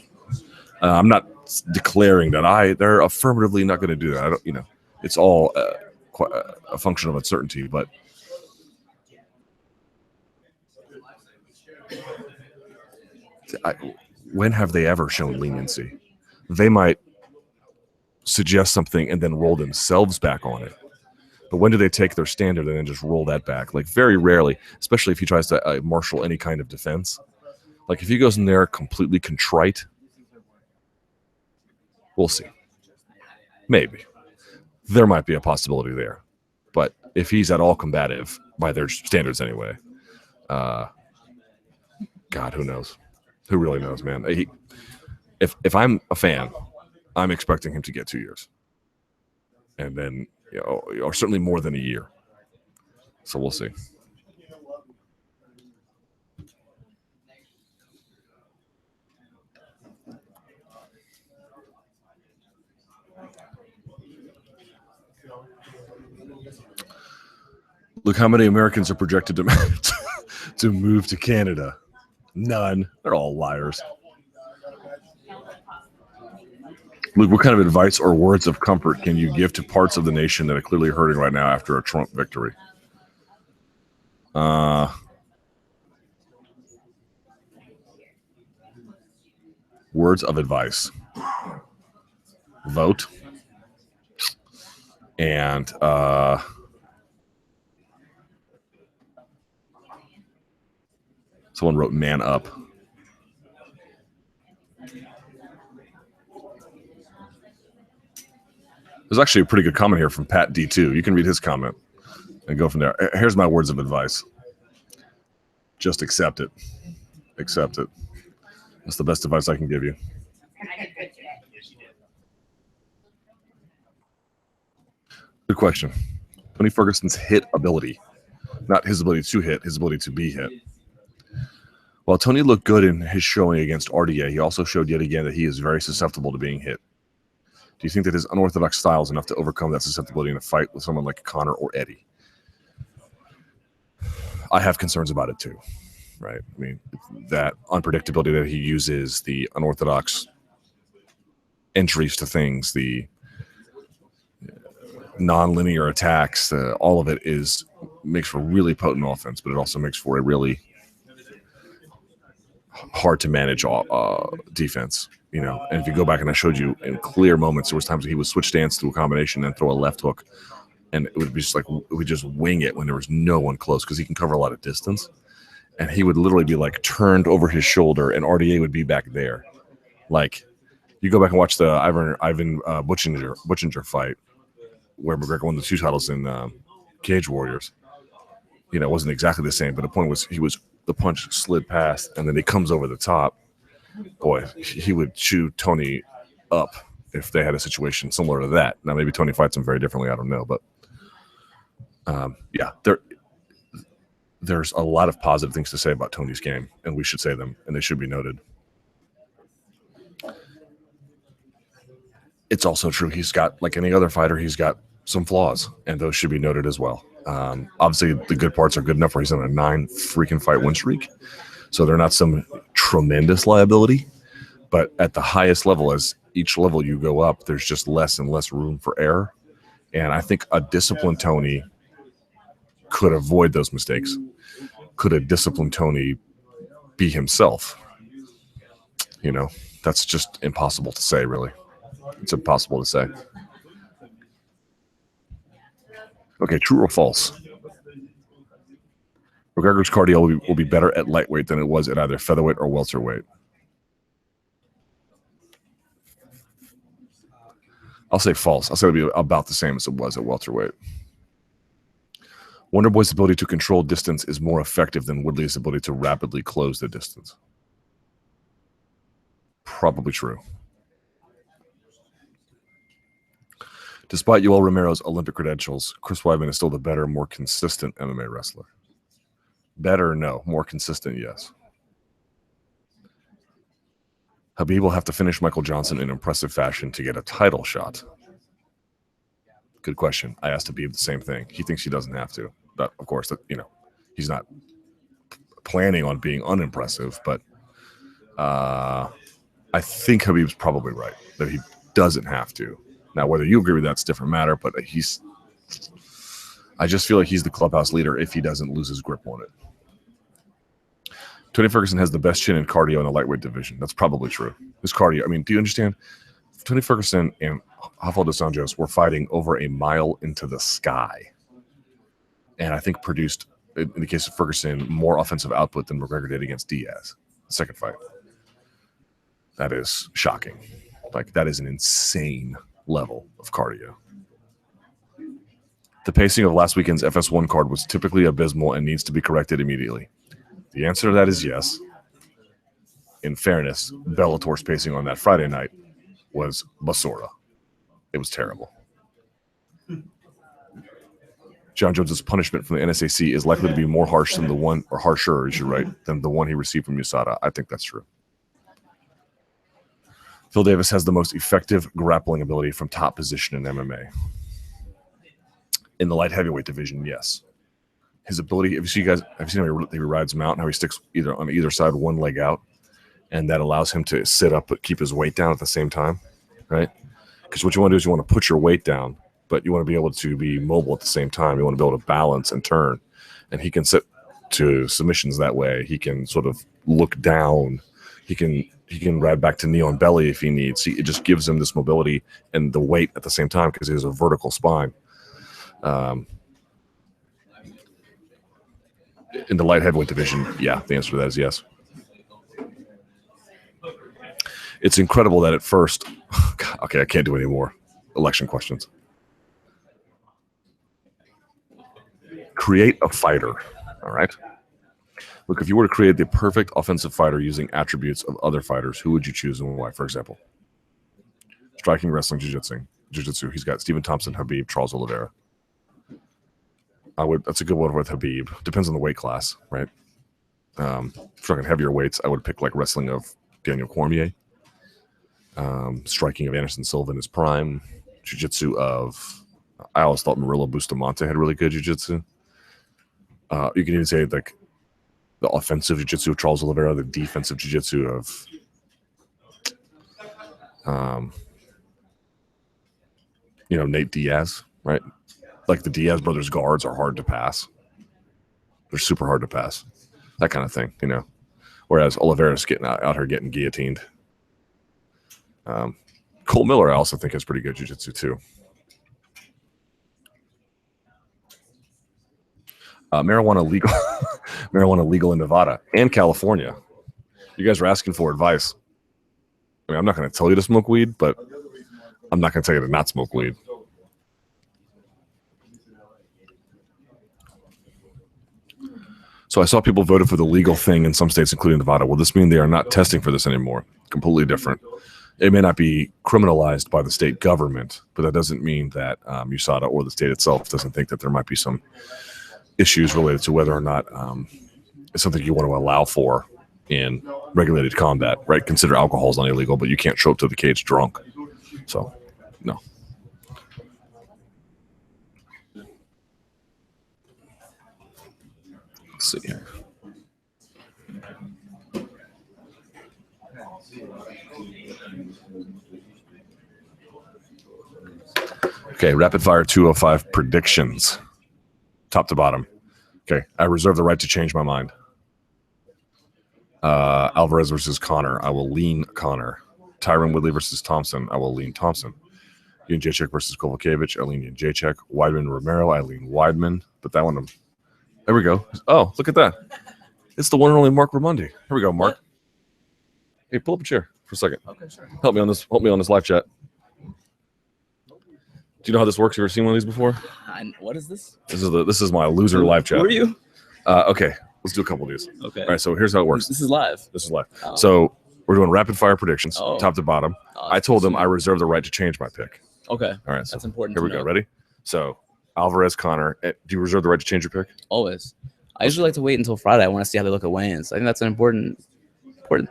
I'm not declaring that they're affirmatively not going to do that. I don't, it's all a function of uncertainty, but when have they ever shown leniency? They might suggest something and then roll themselves back on it. But when do they take their standard and then just roll that back? Like very rarely, especially if he tries to marshal any kind of defense. Like if he goes in there completely contrite, we'll see. Maybe. There might be a possibility there. But if he's at all combative, by their standards anyway, God, who knows? Who really knows, man? If I'm a fan, I'm expecting him to get 2 years. And then, or certainly more than a year. So we'll see. Look how many Americans are projected to move to Canada. None. They're all liars. Luke, what kind of advice or words of comfort can you give to parts of the nation that are clearly hurting right now after a Trump victory? Words of advice. Vote. And someone wrote man up. There's actually a pretty good comment here from Pat D2. You can read his comment. and go from there. Here's my words of advice. Just accept it. Accept it. That's the best advice I can give you. Good question. Tony Ferguson's hit ability. Not his ability to hit, his ability to be hit. While Tony looked good in his showing against RDA, he also showed yet again that he is very susceptible to being hit. Do you think that his unorthodox style is enough to overcome that susceptibility in a fight with someone like Conor or Eddie? I have concerns about it too, right? I mean, that unpredictability that he uses, the unorthodox entries to things, the non-linear attacks, all of it makes for really potent offense, but it also makes for a really hard to manage defense, you know. And if you go back, and I showed you in clear moments, there was times he would switch stance to a combination and throw a left hook, and it would be just like, it would just wing it when there was no one close, because he can cover a lot of distance, and he would literally be like turned over his shoulder, and RDA would be back there. Like, you go back and watch the Ivan Butchinger fight, where McGregor won the 2 titles in Cage Warriors. You know, it wasn't exactly the same, but the point was the punch slid past, and then he comes over the top. Boy, he would chew Tony up if they had a situation similar to that. Now, maybe Tony fights him very differently. I don't know, but yeah, there's a lot of positive things to say about Tony's game, and we should say them, and they should be noted. It's also true he's got, like any other fighter, he's got some flaws, and those should be noted as well. Obviously, the good parts are good enough where he's on a 9 freaking fight win streak, so they're not some tremendous liability. But at the highest level, as each level you go up, there's just less and less room for error. And I think a disciplined Tony could avoid those mistakes. Could a disciplined Tony be himself? You know, that's just impossible to say, really. It's impossible to say. Okay, true or false? McGregor's cardio will be better at lightweight than it was at either featherweight or welterweight. I'll say false. I'll say it'll be about the same as it was at welterweight. Wonderboy's ability to control distance is more effective than Woodley's ability to rapidly close the distance. Probably true. Despite Yoel Romero's Olympic credentials, Chris Weidman is still the better, more consistent MMA wrestler. Better, no. More consistent, yes. Khabib will have to finish Michael Johnson in impressive fashion to get a title shot. Good question. I asked Khabib the same thing. He thinks he doesn't have to. But, of course, you know, he's not planning on being unimpressive. But I think Khabib's probably right, that he doesn't have to. Now, whether you agree with that's a different matter, but I just feel like he's the clubhouse leader if he doesn't lose his grip on it. Tony Ferguson has the best chin and cardio in the lightweight division. That's probably true. His cardio, I mean, do you understand? Tony Ferguson and Rafael dos Anjos were fighting over a mile into the sky. And I think produced, in the case of Ferguson, more offensive output than McGregor did against Diaz, the second fight. That is shocking. Like, that is an insane level of cardio. The pacing of last weekend's FS1 card was typically abysmal and needs to be corrected immediately. The answer to that is yes. In fairness, Bellator's pacing on that Friday night was basura. It was terrible. Jon Jones' punishment from the NSAC is likely to be more harsh than the one, or harsher, as you write, than the one he received from USADA. I think that's true. Phil Davis has the most effective grappling ability from top position in MMA. In the light heavyweight division, yes. His ability, have you seen how he rides mount, how he sticks on either side, one leg out, and that allows him to sit up but keep his weight down at the same time, right? Because what you want to do is you want to put your weight down, but you want to be able to be mobile at the same time. You want to be able to balance and turn, and he can sit to submissions that way. He can sort of look down. He can ride back to knee on belly if he needs. It just gives him this mobility and the weight at the same time because he has a vertical spine. In the light heavyweight division, yeah, the answer to that is yes. It's incredible that at first, okay, I can't do any more election questions. Create a fighter. All right. Look, if you were to create the perfect offensive fighter using attributes of other fighters, who would you choose and why? For example, striking, wrestling, jiu-jitsu. He's got Stephen Thompson, Habib, Charles Oliveira. That's a good one with Habib. Depends on the weight class, right? Striking heavier weights, I would pick like wrestling of Daniel Cormier. Striking of Anderson Silva in his prime. Jiu-jitsu of, I always thought Murillo Bustamante had really good jiu-jitsu. You can even say like the offensive jiu-jitsu of Charles Oliveira, the defensive jiu-jitsu of Nate Diaz, right? Like the Diaz brothers guards are hard to pass. They're super hard to pass. That kind of thing, Whereas Oliveira's getting out here getting guillotined. Cole Miller, I also think has pretty good jiu-jitsu too. Marijuana legal, marijuana legal in Nevada and California. You guys are asking for advice. I mean, I'm not going to tell you to smoke weed, but I'm not going to tell you to not smoke weed. So I saw people voted for the legal thing in some states, including Nevada. Will this mean they are not testing for this anymore? Completely different. It may not be criminalized by the state government, but that doesn't mean that USADA or the state itself doesn't think that there might be some issues related to whether or not it's something you want to allow for in regulated combat, right? Consider alcohol is not illegal, but you can't show up to the cage drunk. So, no. Let's see here. Okay, rapid fire 205 predictions. Top to bottom. Okay, I reserve the right to change my mind. Alvarez versus Conor. I will lean Conor. Tyron Woodley versus Thompson. I will lean Thompson. Jacek versus Kovacevic. I lean Jacek. Weidman Romero. I lean Weidman. But that one, there we go. Oh, look at that. It's the one and only Mark Ramundi. Here we go, Mark. Hey, pull up a chair for a second. Okay, sure. Help me on this live chat. Do you know how this works? You ever seen one of these before? What is this? This is my loser live chat. Who are you? Okay, let's do a couple of these. Okay. All right, so here's how it works. This is live. Oh. So we're doing rapid fire predictions, top to bottom. Oh, I told them I reserve the right to change my pick. Okay. All right, so that's important. Here we go. Ready? So Alvarez, Conor. Do you reserve the right to change your pick? Always. I usually like to wait until Friday. I want to see how they look at weigh-ins. I think that's an important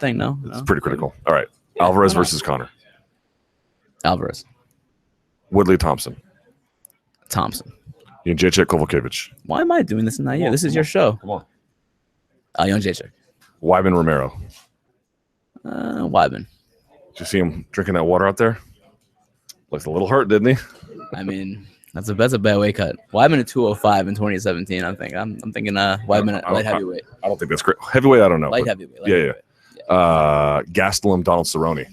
thing. No, it's pretty critical. All right, yeah, Alvarez versus Conor. Alvarez. Woodley Thompson. Jacek Kovacevic. Why am I doing this in that year? This is your show. Come on. Jon Jacek. Weidman Romero. Weidman. Did you see him drinking that water out there? Looks a little hurt, didn't he? I mean, that's a bad weight cut. Weidman at 205 in 2017. I'm thinking Weidman at light heavyweight. I don't think that's great. Heavyweight, I don't know. Light heavyweight. Yeah. Gastelum, Donald Cerrone.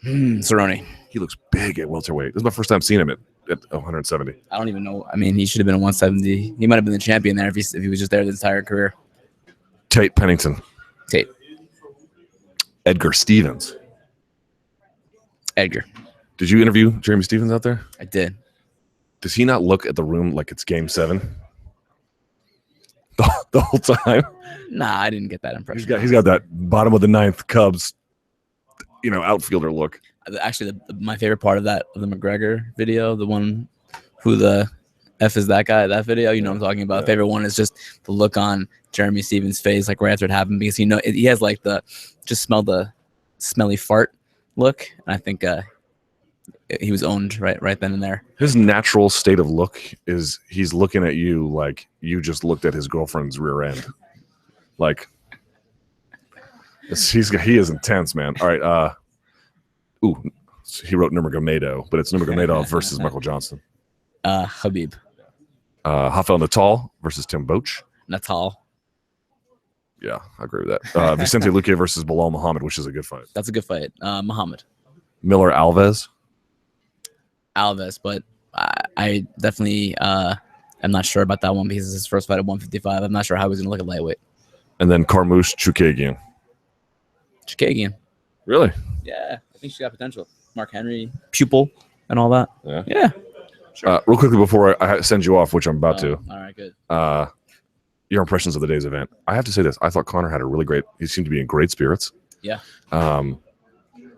Cerrone. He looks big at welterweight. This is my first time seeing him at 170. I don't even know. I mean, he should have been at 170. He might have been the champion there if he was just there the entire career. Tate Pennington. Tate. Edgar Stevens. Edgar. Did you interview Jeremy Stevens out there? I did. Does he not look at the room like it's game 7? The whole time? Nah, I didn't get that impression. He's got that bottom of the 9th Cubs, outfielder look. Actually, my favorite part of the McGregor video, the one who the F is that guy, that video, what I'm talking about. Yeah. Favorite one is just the look on Jeremy Stevens' face, like right after it happened, because he has like just smell the smelly fart look, and I think he was owned right then and there. His natural state of look is he's looking at you like you just looked at his girlfriend's rear end. Like he is intense, man. All right, he wrote Nurmagomedov, but it's Nurmagomedov versus Michael Johnson. Habib. Rafael Natal versus Tim Boetsch. Natal. Yeah, I agree with that. Vicente Luque versus Bilal Muhammad, which is a good fight. That's a good fight. Muhammad. Miller Alves. But I definitely am not sure about that one because it's his first fight at 155. I'm not sure how he's going to look at lightweight. And then Carmouche Chookagian. Really? Yeah, I think she got potential. Mark Henry, pupil, and all that. Yeah. Sure. Real quickly before I send you off, which I'm about to. All right, good. Your impressions of the day's event. I have to say this. I thought Conor had a really great. He seemed to be in great spirits. Yeah.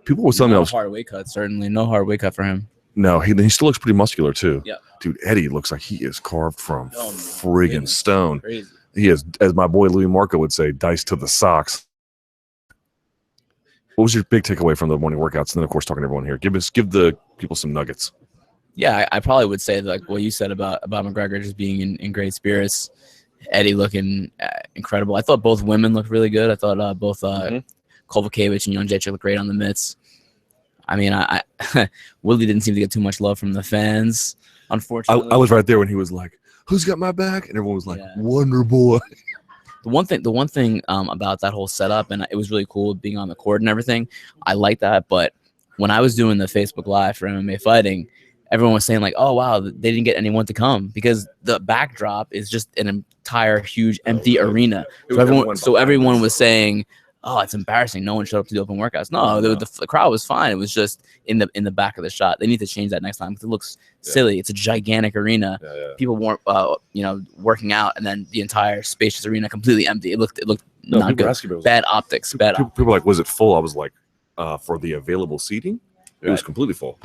People were telling me I was hard weight cut. Certainly, no hard weight cut for him. No, he still looks pretty muscular too. Yeah. Dude, Eddie looks like he is carved from Oh, friggin' goodness. stone. Crazy. He is, as my boy Louis Marco would say, diced to the socks. What was your big takeaway from the morning workouts? And then, of course, talking to everyone here. Give the people some nuggets. Yeah, I probably would say like what you said about McGregor just being in great spirits. Eddie looking incredible. I thought both women looked really good. I thought both Kovacevic and Jon Jones looked great on the mitts. I mean, I Willie didn't seem to get too much love from the fans, unfortunately. I was right there when he was like, "Who's got my back?" And everyone was like, Yeah. "Wonder Boy." The one thing about that whole setup, and it was really cool being on the court and everything. I like that, but when I was doing the Facebook Live for MMA fighting, everyone was saying like, "Oh wow, they didn't get anyone to come," because the backdrop is just an entire huge empty arena. So everyone was saying, "Oh, it's embarrassing. No one showed up to the open workouts." No, the crowd was fine. It was just in the back of the shot. They need to change that next time because it looks silly. It's a gigantic arena. People weren't working out, and then the entire spacious arena completely empty. It looked not good. Bad optics. People were like, "Was it full?" I was like, "For the available seating, it was completely full."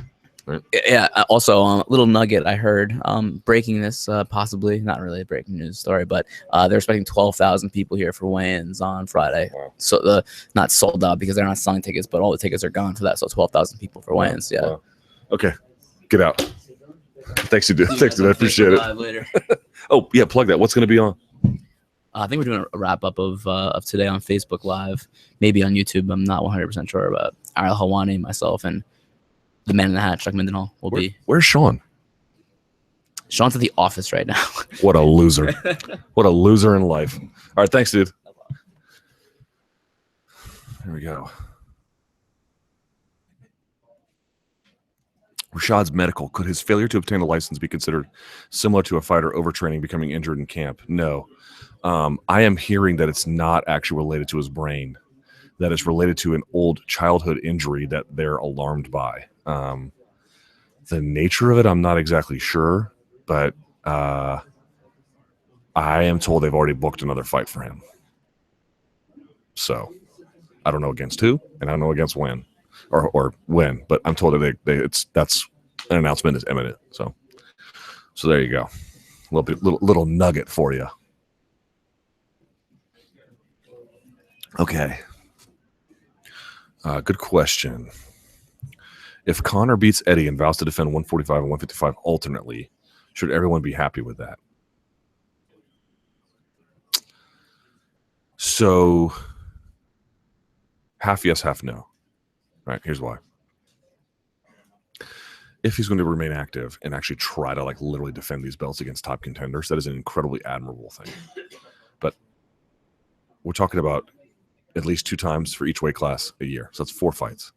Right. Yeah. Also, little nugget I heard breaking this, possibly not really a breaking news story, but they're expecting 12,000 people here for weigh-ins on Friday. Wow. So not sold out because they're not selling tickets, but all the tickets are gone for that. So 12,000 people for weigh-ins. Yeah. Wow. Okay, get out. Thanks, dude. Thanks, dude. I appreciate it. Later. Oh yeah, plug that. What's going to be on? I think we're doing a wrap up of today on Facebook Live, maybe on YouTube. I'm not 100% sure, but Ariel Hawani, myself, and the man in the hat, Chuck Mindenhall, will be. Where's Sean? Sean's at the office right now. What a loser. What a loser in life. All right, thanks, dude. There we go. Rashad's medical. Could his failure to obtain a license be considered similar to a fighter overtraining, becoming injured in camp? No. I am hearing that it's not actually related to his brain, that it's related to an old childhood injury that they're alarmed by. The nature of it, I'm not exactly sure, but I am told they've already booked another fight for him. So I don't know against who, and I don't know against when, or when, but I'm told that that's an announcement is imminent. So there you go, little nugget for you. Okay. Good question. If Conor beats Eddie and vows to defend 145 and 155 alternately, should everyone be happy with that? So, half yes, half no. Right, here's why. If he's going to remain active and actually try to literally defend these belts against top contenders, that is an incredibly admirable thing. But we're talking about at least 2 times for each weight class a year. So that's 4 fights.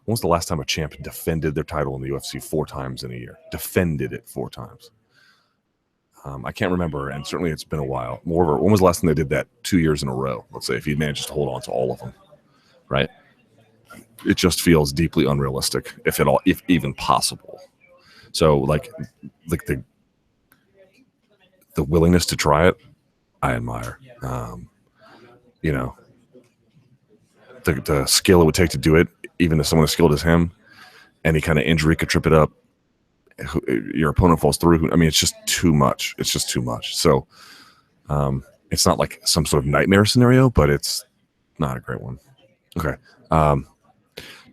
When was the last time a champ defended their title in the UFC 4 times in a year? Defended it 4 times. I can't remember, and certainly it's been a while. Moreover, when was the last time they did that 2 years in a row? Let's say if he manages to hold on to all of them, right? It just feels deeply unrealistic, if even possible. So, the willingness to try it, I admire. The skill it would take to do it, even if someone as skilled as him, any kind of injury could trip it up. Your opponent falls through. I mean, it's just too much. It's just too much. So it's not like some sort of nightmare scenario, but it's not a great one. Okay.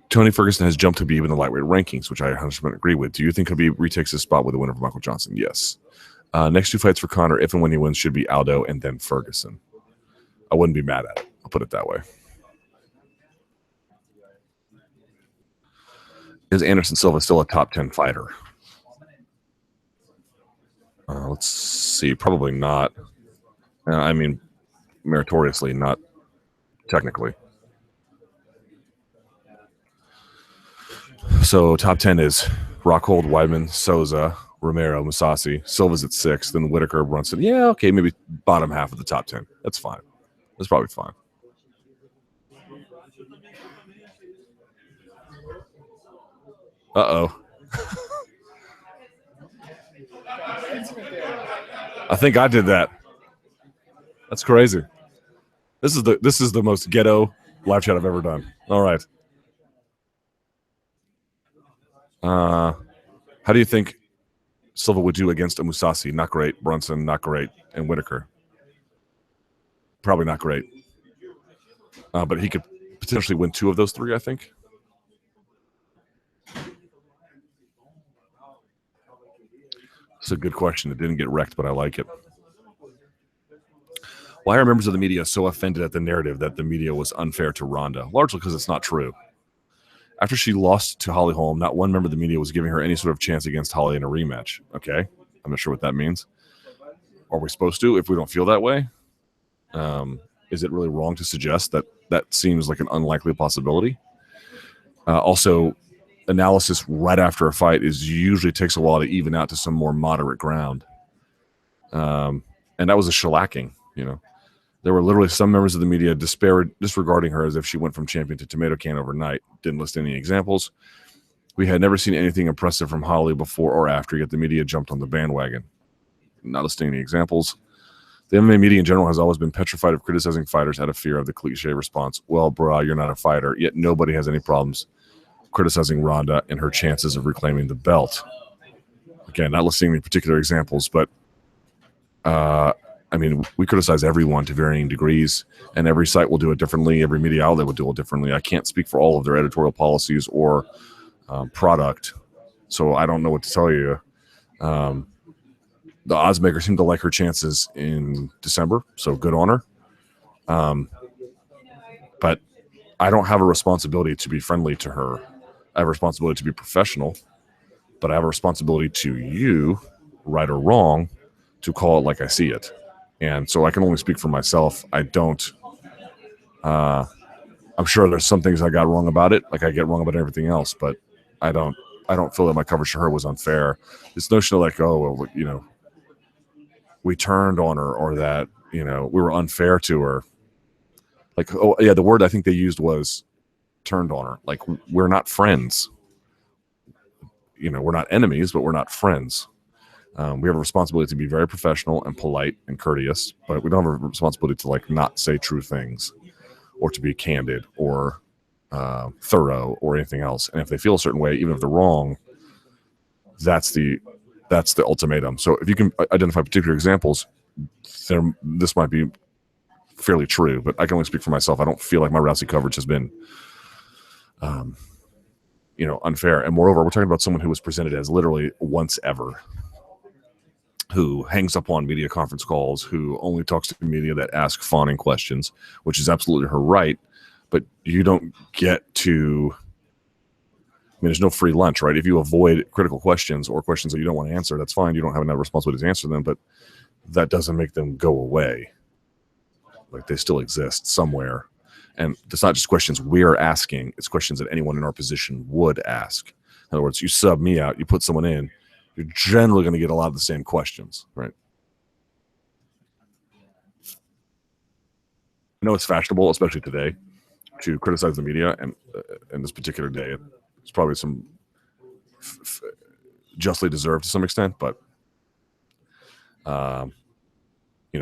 Tony Ferguson has jumped Khabib in the lightweight rankings, which I 100% agree with. Do you think Khabib retakes his spot with the winner of Michael Johnson? Yes. Next 2 fights for Conor, if and when he wins, should be Aldo and then Ferguson. I wouldn't be mad at it. I'll put it that way. Is Anderson Silva still a top 10 fighter? Let's see. Probably not. I mean, meritoriously, not technically. So top 10 is Rockhold, Weidman, Souza, Romero, Musasi. Silva's at 6. Then Whitaker, Brunson. Yeah, okay, maybe bottom half of the top 10. That's fine. That's probably fine. Uh-oh. I think I did that. That's crazy. This is the most ghetto live chat I've ever done. All right. How do you think Silva would do against a Musasi? Not great. Brunson, not great. And Whitaker, probably not great. But he could potentially win 2 of those 3, I think. It's a good question. It didn't get wrecked, but I like it. Why are members of the media so offended at the narrative that the media was unfair to Ronda? Largely because it's not true. After she lost to Holly Holm, not one member of the media was giving her any sort of chance against Holly in a rematch. Okay, I'm not sure what that means. Are we supposed to if we don't feel that way? Is it really wrong to suggest that that seems like an unlikely possibility? Also, analysis right after a fight usually takes a while to even out to some more moderate ground. And that was a shellacking, you know. There were literally some members of the media disregarding her as if she went from champion to tomato can overnight. Didn't list any examples. We had never seen anything impressive from Holly before or after, yet the media jumped on the bandwagon. Not listing any examples. The MMA media in general has always been petrified of criticizing fighters out of fear of the cliche response, well, brah, you're not a fighter, yet nobody has any problems criticizing Ronda and her chances of reclaiming the belt. Again, not listing any particular examples, but I mean, we criticize everyone to varying degrees, and every site will do it differently. Every media outlet will do it differently. I can't speak for all of their editorial policies or product, so I don't know what to tell you. The odds maker seemed to like her chances in December, so good on her. But I don't have a responsibility to be friendly to her. I have a responsibility to be professional, but I have a responsibility to you, right or wrong, to call it like I see it. And so I can only speak for myself. I don't, I'm sure there's some things I got wrong about it, like I get wrong about everything else, but I don't feel that my coverage to her was unfair. This notion of like, oh, well, you know, we turned on her, or that, you know, we were unfair to her. Like, oh yeah, the word I think they used was turned on her. Like, we're not friends. You know, we're not enemies, but we're not friends. We have a responsibility to be very professional and polite and courteous, but we don't have a responsibility to like not say true things or to be candid or thorough or anything else. And if they feel a certain way, even if they're wrong, that's the ultimatum. So if you can identify particular examples, this might be fairly true, but I can only speak for myself. I don't feel like my Rousey coverage has been, unfair. And moreover, we're talking about someone who was presented as literally once ever, who hangs up on media conference calls, who only talks to the media that ask fawning questions, which is absolutely her right. But you don't get to, I mean, there's no free lunch, right? If you avoid critical questions or questions that you don't want to answer, that's fine. You don't have enough responsibility to answer them, but that doesn't make them go away. Like, they still exist somewhere. And it's not just questions we're asking, it's questions that anyone in our position would ask. In other words, you sub me out, you put someone in, you're generally going to get a lot of the same questions, right? I know it's fashionable, especially today, to criticize the media, and in this particular day, it's probably some justly deserved to some extent, but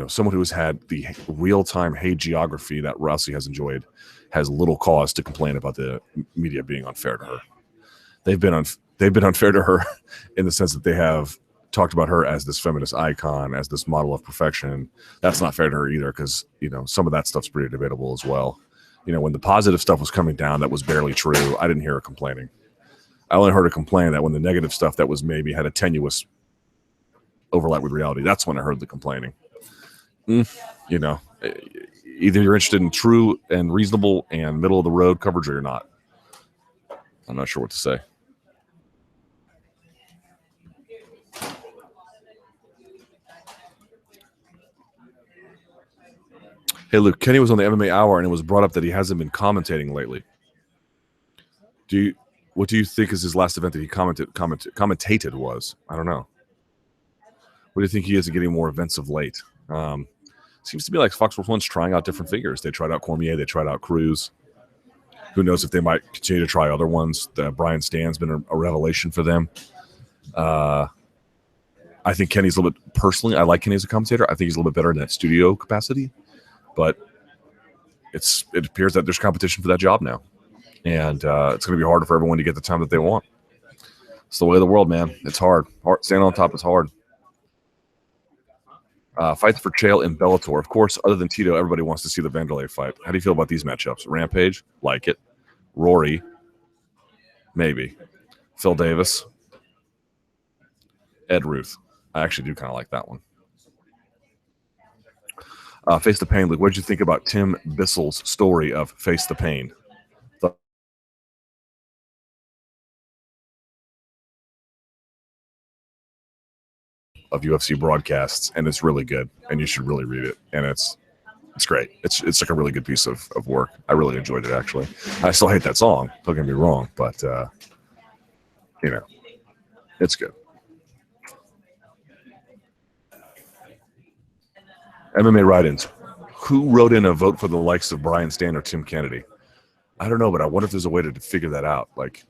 someone who has had the real-time hagiography that Rousey has enjoyed has little cause to complain about the media being unfair to her. They've been unfair to her in the sense that they have talked about her as this feminist icon, as this model of perfection. That's not fair to her either, because, some of that stuff's pretty debatable as well. When the positive stuff was coming down that was barely true, I didn't hear her complaining. I only heard her complain that when the negative stuff that was maybe had a tenuous overlap with reality, that's when I heard the complaining. Either you're interested in true and reasonable and middle of the road coverage, or you're not. I'm not sure what to say. Hey, Luke, Kenny was on the MMA Hour, and it was brought up that he hasn't been commentating lately. What do you think is his last event that he commentated was? I don't know. What do you think he is at getting more events of late? Seems to be like Fox Sports 1's trying out different figures. They tried out Cormier, they tried out Cruz. Who knows if they might continue to try other ones. Brian Stan's been a revelation for them. I I think Kenny's a little bit, personally, I like Kenny as a commentator. I think he's a little bit better in that studio capacity, but it appears that there's competition for that job now. And it's going to be harder for everyone to get the time that they want. It's the way of the world, man. It's hard. Standing on top is hard. Fights for Chael in Bellator. Of course, other than Tito, everybody wants to see the Vanderlei fight. How do you feel about these matchups? Rampage, like it. Rory, maybe. Phil Davis, Ed Ruth. I actually do kind of like that one. Face the Pain. Luke, what did you think about Tim Bissell's story of Face the Pain? Of UFC broadcasts, and it's really good, and you should really read it, and it's great. It's like a really good piece of work. I really enjoyed it, actually. I still hate that song, don't get me wrong, but you know, it's good. MMA write-ins. Who wrote in a vote for the likes of Brian Stan or Tim Kennedy? I don't know, but I wonder if there's a way to figure that out. Like,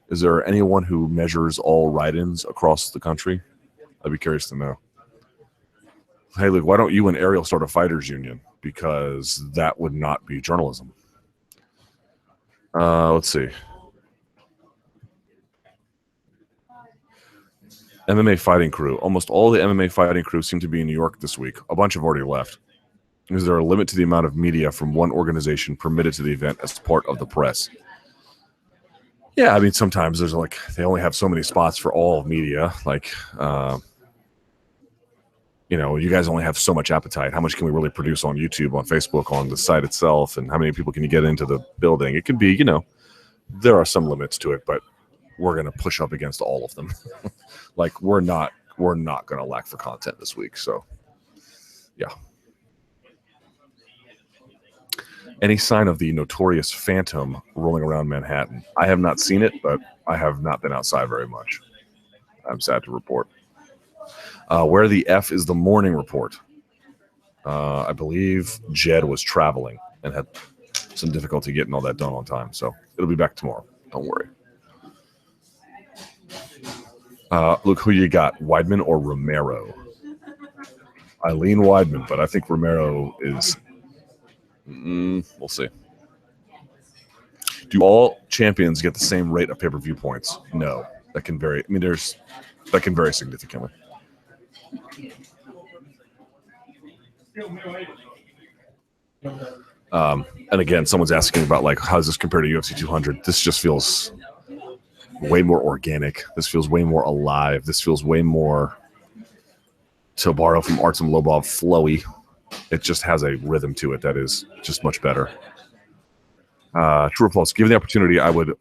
is there anyone who measures all write-ins across the country? I'd be curious to know. Hey, Luke, why don't you and Ariel start a fighters union? Because that would not be journalism. Let's see. MMA fighting crew. Almost all the MMA fighting crew seem to be in New York this week. A bunch have already left. Is there a limit to the amount of media from one organization permitted to the event as part of the press? Yeah, I mean, sometimes there's like, they only have so many spots for all of media. Like, you know, you guys only have so much appetite. How much can we really produce on YouTube, on Facebook, on the site itself? And how many people can you get into the building? It can be, you know, there are some limits to it, but we're going to push up against all of them. Like, we're not going to lack for content this week. So, yeah. Any sign of the notorious Phantom rolling around Manhattan? I have not seen it, but I have not been outside very much. I'm sad to report. Where the F is the morning report? I believe Jed was traveling and had some difficulty getting all that done on time. So it'll be back tomorrow. Don't worry. Look, who you got, Weidman or Romero? I lean Weidman, but I think Romero is... we'll see. Do all champions get the same rate of pay-per-view points? No. That can vary. I mean, that can vary significantly. And again, someone's asking about, like, how does this compare to UFC 200? This just feels way more organic. This feels way more alive. This feels way more, to borrow from Artem Lobov, flowy. It just has a rhythm to it that is just much better. True or false? Given the opportunity, I would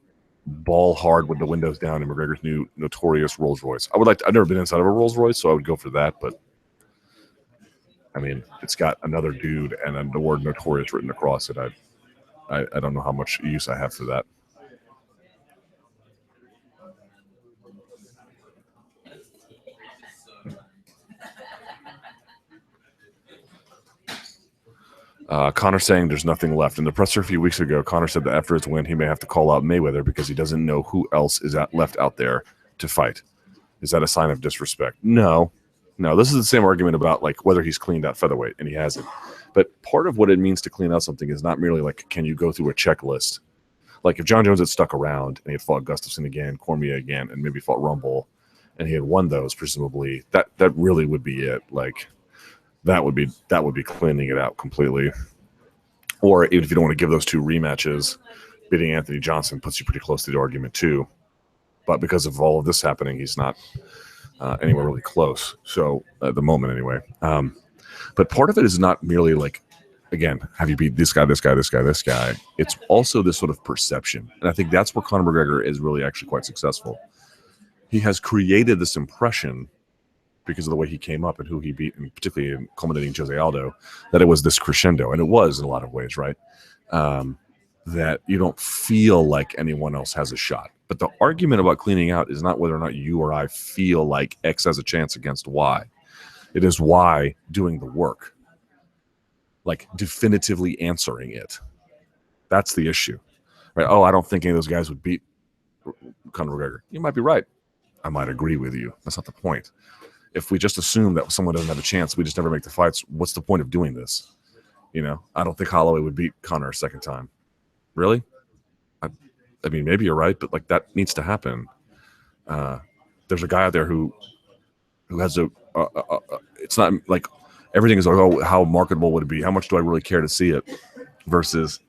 ball hard with the windows down in McGregor's new notorious Rolls Royce. I've never been inside of a Rolls Royce, so I would go for that. But I mean, it's got another dude and the word notorious written across it. I don't know how much use I have for that. Conor saying there's nothing left. In the presser a few weeks ago, Conor said that after his win, he may have to call out Mayweather because he doesn't know who else is left out there to fight. Is that a sign of disrespect? No. This is the same argument about, like, whether he's cleaned out featherweight, and he hasn't. But part of what it means to clean out something is not merely like, can you go through a checklist? Like, if Jon Jones had stuck around and he had fought Gustafsson again, Cormier again, and maybe fought Rumble, and he had won those, presumably, that really would be it. Like, that would be cleaning it out completely. Or even if you don't want to give those two rematches, beating Anthony Johnson puts you pretty close to the argument too. But because of all of this happening, he's not anywhere really close. So at the moment, anyway. But part of it is not merely like, again, have you beat this guy, this guy, this guy, this guy? It's also this sort of perception. And I think that's where Conor McGregor is really actually quite successful. He has created this impression because of the way he came up and who he beat, and particularly in culminating Jose Aldo, that it was this crescendo. And it was in a lot of ways, right? That you don't feel like anyone else has a shot. But the argument about cleaning out is not whether or not you or I feel like X has a chance against Y. It is Y doing the work. Like, definitively answering it. That's the issue. Right? Oh, I don't think any of those guys would beat Conor McGregor. You might be right. I might agree with you. That's not the point. if we just assume that someone doesn't have a chance, we just never make the fights. What's the point of doing this? I don't think Holloway would beat Conor a second time. Really? I mean, maybe you're right, but like that needs to happen. There's a guy out there who has it's not like everything is like, oh, how marketable would it be? How much do I really care to see it? Versus,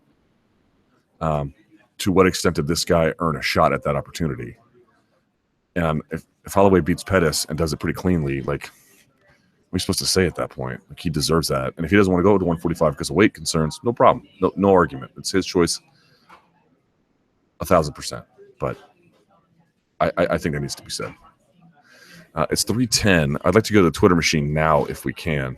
to what extent did this guy earn a shot at that opportunity? And if Holloway beats Pettis and does it pretty cleanly, like, what are we supposed to say at that point? Like, he deserves that. And if he doesn't want to go to 145 because of weight concerns, no problem. No argument. It's his choice. 1,000%. But I think that needs to be said. It's 3:10. I'd like to go to the Twitter machine now if we can.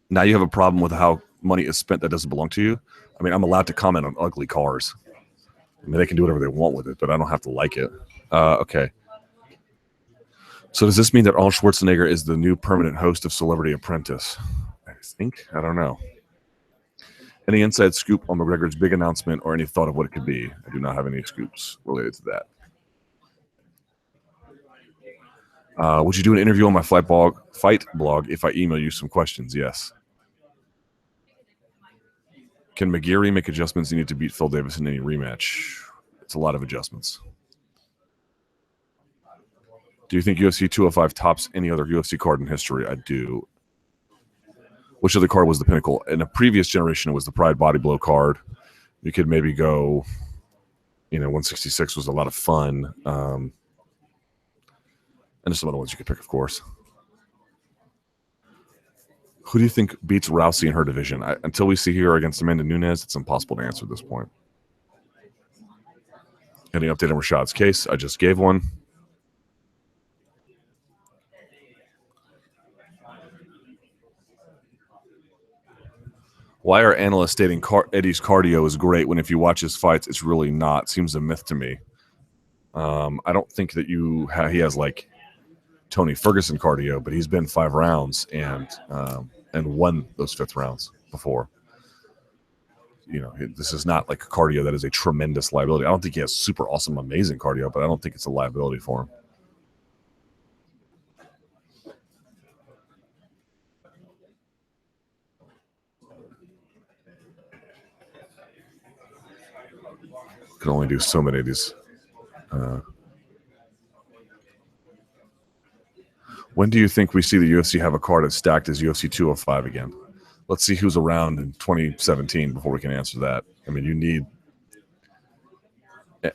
Now you have a problem with how money is spent that doesn't belong to you. I mean, I'm allowed to comment on ugly cars. I mean, they can do whatever they want with it, but I don't have to like it. Okay. So does this mean that Arnold Schwarzenegger is the new permanent host of Celebrity Apprentice? I think. I don't know. Any inside scoop on McGregor's big announcement or any thought of what it could be? I do not have any scoops related to that. Would you do an interview on my fight blog if I email you some questions? Yes. Can McGeary make adjustments needed to beat Phil Davis in any rematch? It's a lot of adjustments. Do you think UFC 205 tops any other UFC card in history? I do. Which other card was the pinnacle? In a previous generation, it was the Pride Body Blow card. You could maybe go, 166 was a lot of fun. And there's some other ones you could pick, of course. Who do you think beats Rousey in her division? Until we see her against Amanda Nunes, it's impossible to answer at this point. Any update on Rashad's case? I just gave one. Why are analysts stating Eddie's cardio is great when if you watch his fights, it's really not? Seems a myth to me. I don't think that he has like Tony Ferguson cardio, but he's been 5 rounds and won those 5th rounds before. This is not like cardio that is a tremendous liability. I don't think he has super awesome, amazing cardio, but I don't think it's a liability for him. Can only do so many of these. When do you think we see the UFC have a card as stacked as UFC 205 again? Let's see who's around in 2017 before we can answer that. I mean, you need,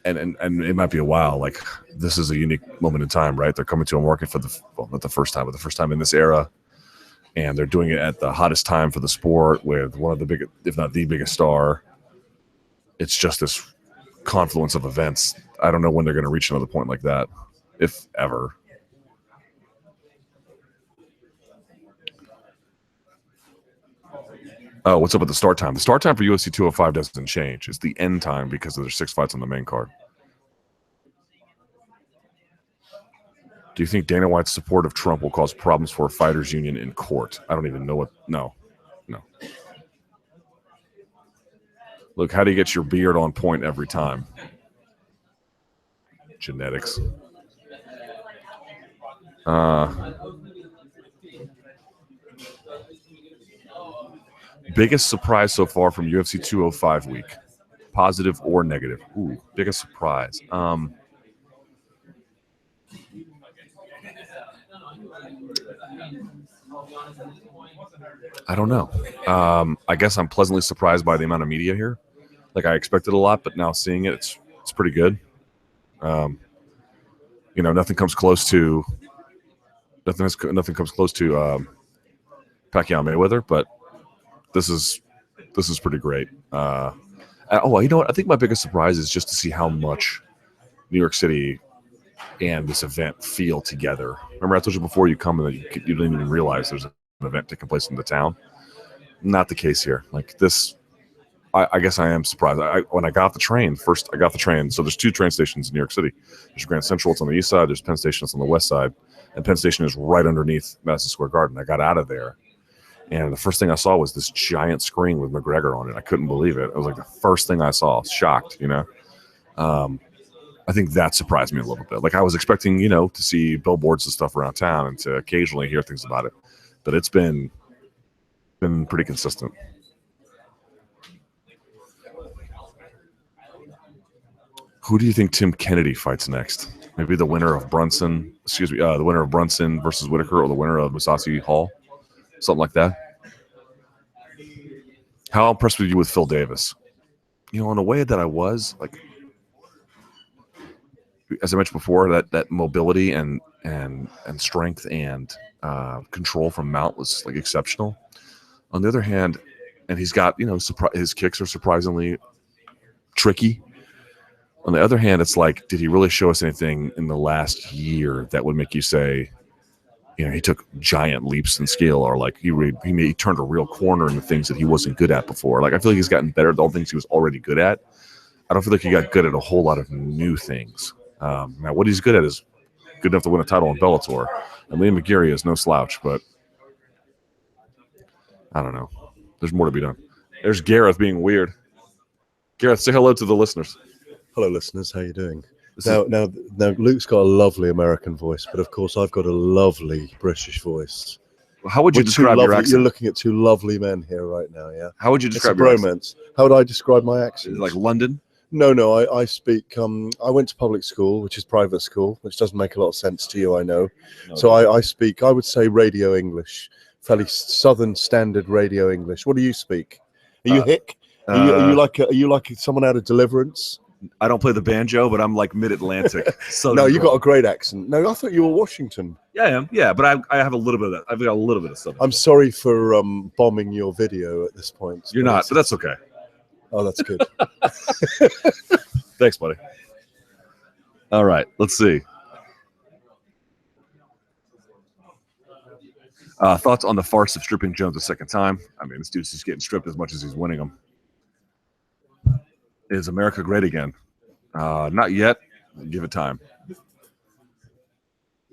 and it might be a while. Like, this is a unique moment in time, right? They're coming to a market for not the first time, but the first time in this era, and they're doing it at the hottest time for the sport with one of the biggest, if not the biggest star. It's just this confluence of events. I don't know when they're going to reach another point like that, if ever. Oh, what's up with the start time? The start time for UFC 205 doesn't change. It's the end time because there's 6 fights on the main card. Do you think Dana White's support of Trump will cause problems for a fighters union in court? I don't even know what. No. Look, how do you get your beard on point every time? Genetics. Biggest surprise so far from UFC 205 week, positive or negative? Ooh, biggest surprise. I don't know. I guess I'm pleasantly surprised by the amount of media here. Like, I expected a lot, but now seeing it, it's pretty good. Nothing comes close to Pacquiao Mayweather, but this is pretty great. You know what? I think my biggest surprise is just to see how much New York City and this event feel together. Remember, I told you before you come and you didn't even realize there's an event taking place in the town. Not the case here. Like this, I guess I am surprised. When I got off the train, so there's 2 train stations in New York City. There's Grand Central, it's on the east side. There's Penn Station, it's on the west side. and Penn Station is right underneath Madison Square Garden. I got out of there, and the first thing I saw was this giant screen with McGregor on it. I couldn't believe it. It was like the first thing I saw. Shocked, I think that surprised me a little bit. Like, I was expecting, to see billboards and stuff around town and to occasionally hear things about it, but it's been pretty consistent. Who do you think Tim Kennedy fights next? Maybe the winner of Brunson. The winner of Brunson versus Whitaker, or the winner of Musashi Hall, something like that. How impressed were you with Phil Davis? In a way that I was, like, as I mentioned before, that mobility and strength and control from Mount was like exceptional. On the other hand, and he's got his kicks are surprisingly tricky. On the other hand, it's like, did he really show us anything in the last year that would make you say, he took giant leaps in skill, or like he turned a real corner in the things that he wasn't good at before? Like, I feel like he's gotten better at all the things he was already good at. I don't feel like he got good at a whole lot of new things. Now, what he's good at is good enough to win a title in Bellator. And Liam McGeary is no slouch, but I don't know. There's more to be done. There's Gareth being weird. Gareth, say hello to the listeners. Hello, listeners. How you doing? Now, Luke's got a lovely American voice, but of course I've got a lovely British voice. How would you describe your accent? You're looking at two lovely men here right now, yeah? How would you describe your accent? How would I describe my accent? Like London? No, I speak, I went to public school, which is private school, which doesn't make a lot of sense to you, I know. No, so I speak, I would say radio English, fairly Southern standard radio English. What do you speak? Are you hick? Are you like someone out of Deliverance? I don't play the banjo, but I'm like mid-Atlantic. No, you got a great accent. No, I thought you were Washington. Yeah, I am. Yeah, but I have a little bit of that. I've got a little bit of Southern. I'm sorry for bombing your video at this point. You're not, but that's okay. Oh, that's good. Thanks, buddy. All right, let's see. Thoughts on the farce of stripping Jones a second time? I mean, this dude's just getting stripped as much as he's winning them. Is America great again? Not yet. Give it time.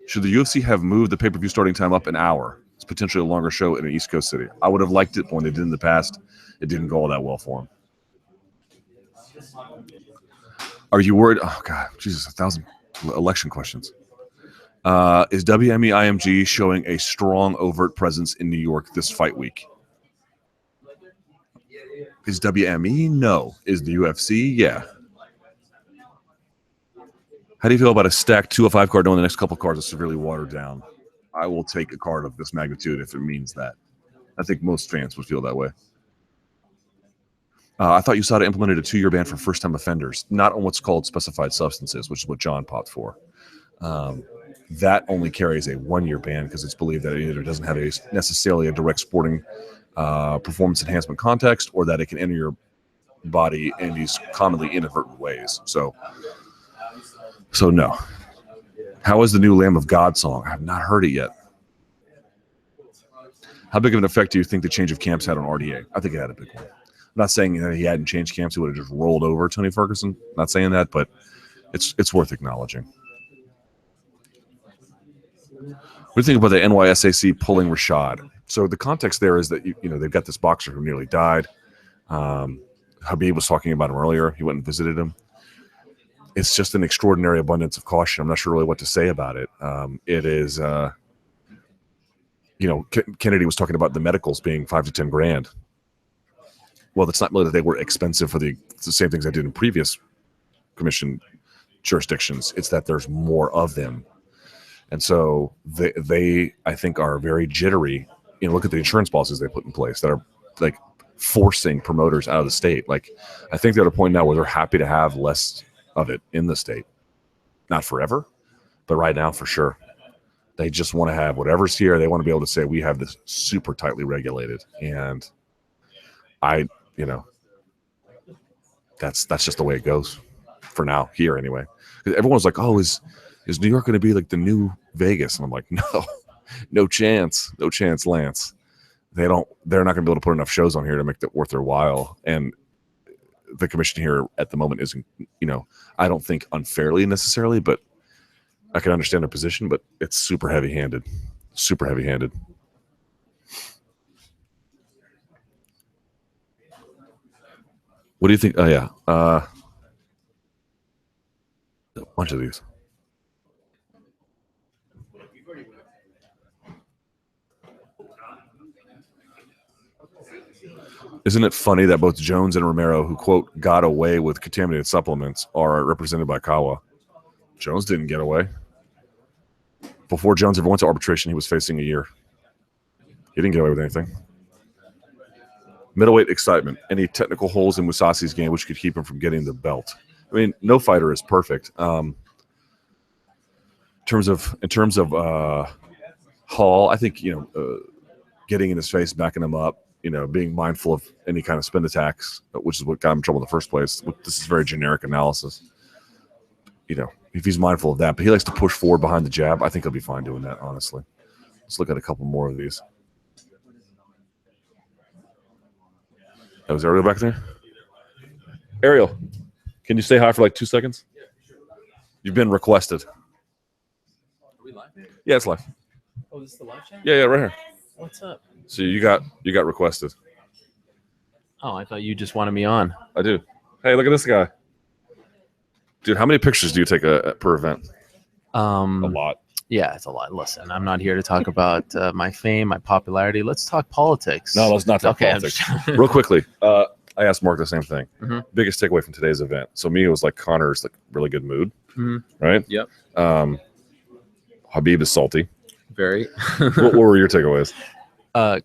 Should the UFC have moved the pay-per-view starting time up an hour? It's potentially a longer show in an East Coast city. I would have liked it when they did in the past. It didn't go all that well for him. Are you worried? Oh, God. Jesus, 1,000 election questions. Is WME IMG showing a strong overt presence in New York this fight week? Is WME? No. Is the UFC? Yeah. How do you feel about a stacked 205 card knowing the next couple cards are severely watered down? I will take a card of this magnitude if it means that. I think most fans would feel that way. I thought USADA implemented a 2-year ban for first-time offenders, not on what's called specified substances, which is what John popped for. That only carries a 1-year ban because it's believed that it either doesn't have necessarily a direct sporting performance enhancement context, or that it can enter your body in these commonly inadvertent ways. So no. How is the new Lamb of God song? I have not heard it yet. How big of an effect do you think the change of camps had on RDA? I think it had a big one. I'm not saying that he hadn't changed camps, he would have just rolled over Tony Ferguson. I'm not saying that, but it's worth acknowledging. What do you think about the NYSAC pulling Rashad? So the context there is that they've got this boxer who nearly died. Habib was talking about him earlier. He went and visited him. It's just an extraordinary abundance of caution. I'm not sure really what to say about it. It is, Kennedy was talking about the medicals being $5 to $10 grand. Well, it's not really that they were expensive for the same things I did in previous commission jurisdictions. It's that there's more of them. And so they I think, are very jittery. Look at the insurance policies they put in place that are like forcing promoters out of the state. Like, I think they're at a point now where they're happy to have less of it in the state. Not forever, but right now for sure. They just want to have whatever's here. They want to be able to say, we have this super tightly regulated. And that's just the way it goes for now here anyway. Everyone's like, oh, is New York going to be like the new Vegas? And I'm like, no chance, Lance. They're not going to be able to put enough shows on here to make that worth their while. And the commission here at the moment isn't, I don't think unfairly necessarily, but I can understand their position, but it's super heavy-handed. Super heavy-handed. What do you think? Oh, yeah. A bunch of these. Isn't it funny that both Jones and Romero, who, quote, got away with contaminated supplements, are represented by Kawa? Jones didn't get away. Before Jones ever went to arbitration, he was facing a year. He didn't get away with anything. Middleweight excitement. Any technical holes in Musasi's game which could keep him from getting the belt? I mean, no fighter is perfect. In terms of Hall, I think, getting in his face, backing him up, being mindful of any kind of spin attacks, which is what got him in trouble in the first place. This is very generic analysis. If he's mindful of that, but he likes to push forward behind the jab, I think he'll be fine doing that, honestly. Let's look at a couple more of these. Oh, is Ariel back there? Ariel, can you stay high for like 2 seconds? You've been requested. Are we live? Yeah, it's live. Oh, this is the live chat? Yeah, right here. What's up? So you got requested. Oh, I thought you just wanted me on. I do. Hey, look at this guy. Dude, how many pictures do you take per event? A lot. Yeah, it's a lot. Listen, I'm not here to talk about my fame, my popularity. Let's talk politics. No, let's not talk Okay, politics. Real quickly, I asked Mark the same thing. Mhm. Biggest takeaway from today's event. So me, it was like Conor's like really good mood, right? Yep. Habib is salty. Very. What were your takeaways?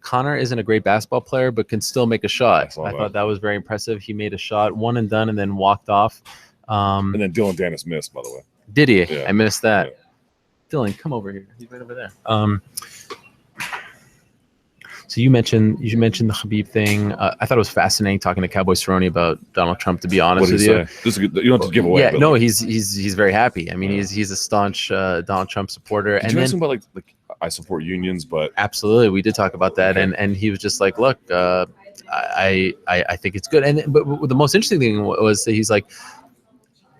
Conor isn't a great basketball player, but can still make a shot. saw I that. thought that was very impressive. He made a shot, one and done, and then walked off. And then Dylan Dennis missed, by the way. Did he? Yeah. I missed that. Yeah. Dylan, come over here. He's right over there. So you mentioned the Khabib thing. I thought it was fascinating talking to Cowboy Cerrone about Donald Trump. To be honest What with did he you, say? This is good. You don't have to give away. yeah, but no, like, he's very happy. I mean, he's a staunch Donald Trump supporter. did And you then ask him about like I support unions, but absolutely, we did talk about that, Okay. and he was just like, look, I think it's good. And but the most interesting thing was that he's like,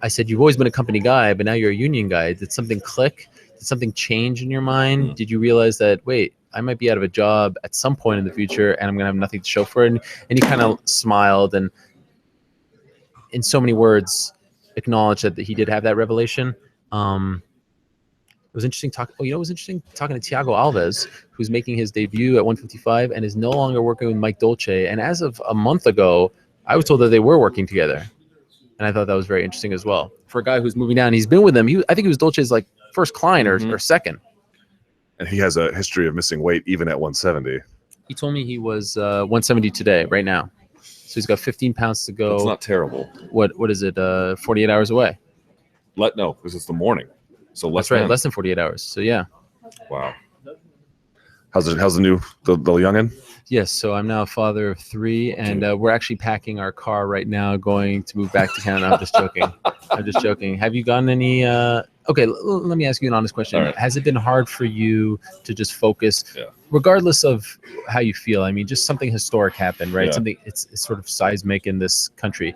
I said, you've always been a company guy, but now you're a union guy. Did something click? Did something change in your mind? Did you realize that, wait, I might be out of a job at some point in the future and I'm going to have nothing to show for it? And he kind of smiled and in so many words acknowledged that he did have that revelation. It was interesting it was interesting talking to Thiago Alvarez, who's making his debut at 155 and is no longer working with Mike Dolce. And as of a month ago, I was told that they were working together. And I thought that was very interesting as well. For a guy who's moving down, he's been with him. I think he was Dolce's like first client or second. and he has a history of missing weight even at 170. He told me he was 170 today, right now. So he's got 15 pounds to go. That's not terrible. What is it? 48 hours away. No, because it's the morning. So That's right, less than 48 hours. So yeah. Wow. How's the youngin? Yes, so I'm now a father of 3, and we're actually packing our car right now, going to move back to Canada. I'm just joking. I'm just joking. Have you gotten any? Okay, let me ask you an honest question. All right. Has it been hard for you to just focus, Yeah. regardless of how you feel? I mean, just something historic happened, right? Yeah. Something it's sort of seismic in this country.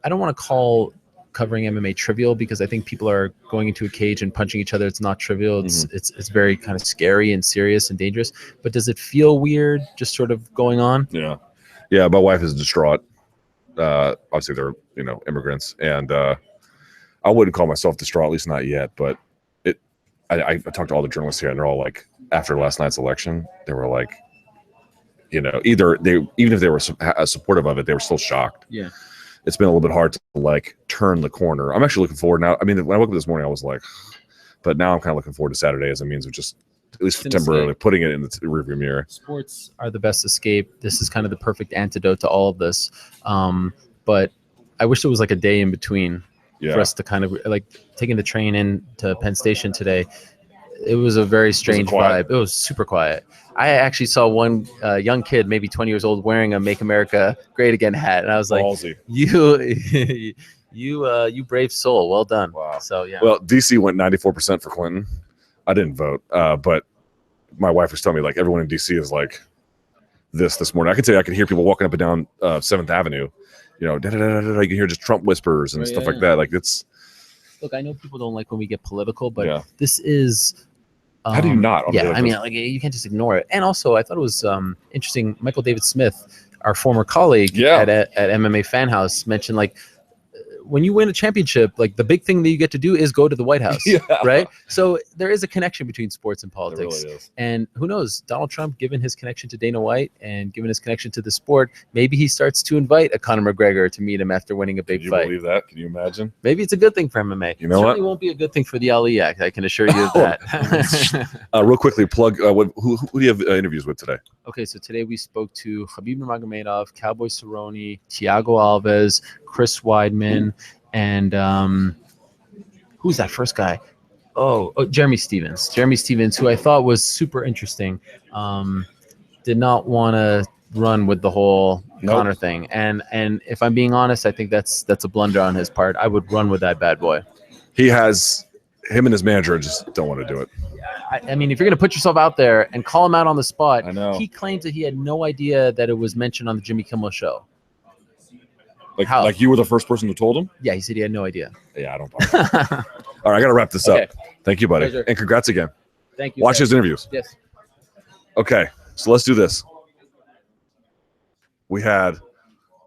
I don't want to call covering MMA trivial, because I think people are going into a cage and punching each other. It's not trivial. It's very kind of scary and serious and dangerous. But does it feel weird just sort of going on? Yeah. My wife is distraught. Obviously, they're immigrants, and I wouldn't call myself distraught, at least not yet. But I talked to all the journalists here, and they're all like, after last night's election, they were like, even if they were supportive of it, they were still shocked. Yeah. It's been a little bit hard to like turn the corner. I'm actually looking forward now. I mean, when I woke up this morning, I was like, but now I'm kind of looking forward to Saturday as a means of just, at least temporarily, putting it in the rearview mirror. Sports are the best escape. This is kind of the perfect antidote to all of this. But I wish there was like a day in between for us to kind of like taking the train in to Penn Station today. It was a very strange vibe. It was super quiet. I actually saw one young kid, maybe 20 years old, wearing a "Make America Great Again" hat, and I was like, Ballsy. "You brave soul, well done." Wow. So yeah. Well, DC went 94% for Clinton. I didn't vote, but my wife was telling me like everyone in DC is like this morning. I can tell you, I can hear people walking up and down 7th Avenue. You can hear just Trump whispers and stuff like that. Like it's look, I know people don't like when we get political, but Yeah. this is. How do you not? On a Yeah, daily I mean, basis? like you can't just ignore it. And also, I thought it was interesting. Michael David Smith, our former colleague Yeah. at MMA Fan House, mentioned like when you win a championship, like the big thing that you get to do is go to the White House, Yeah. right? So there is a connection between sports and It politics. really is. And who knows, Donald Trump, given his connection to Dana White and given his connection to the sport, maybe he starts to invite a Conor McGregor to meet him after winning a big Can you fight. believe that? Can you imagine? Maybe it's a good thing for MMA. You know what? Certainly won't be a good thing for the Ali Act. I can assure you of that. Real quickly, plug. Who do you have interviews with today? Okay, so today we spoke to Khabib Nurmagomedov, Cowboy Cerrone, Thiago Alves, Chris Weidman, and who's that first guy? Oh, Jeremy Stevens. Jeremy Stevens, who I thought was super interesting. Did not want to run with the whole Conor thing, and if I'm being honest, I think that's a blunder on his part. I would run with that bad boy. Him and his manager just don't want to do it. I mean, if you're going to put yourself out there and call him out on the spot, I know. he claims that he had no idea that it was mentioned on the Jimmy Kimmel show. Like, like you were the first person who told him? Yeah, he said he had no idea. Yeah, I don't buy it. All right, I got to wrap this Okay. up. Thank you, buddy. Pleasure. And congrats again. Thank you. Watch guys. his interviews. Yes. Okay, so let's do this. We had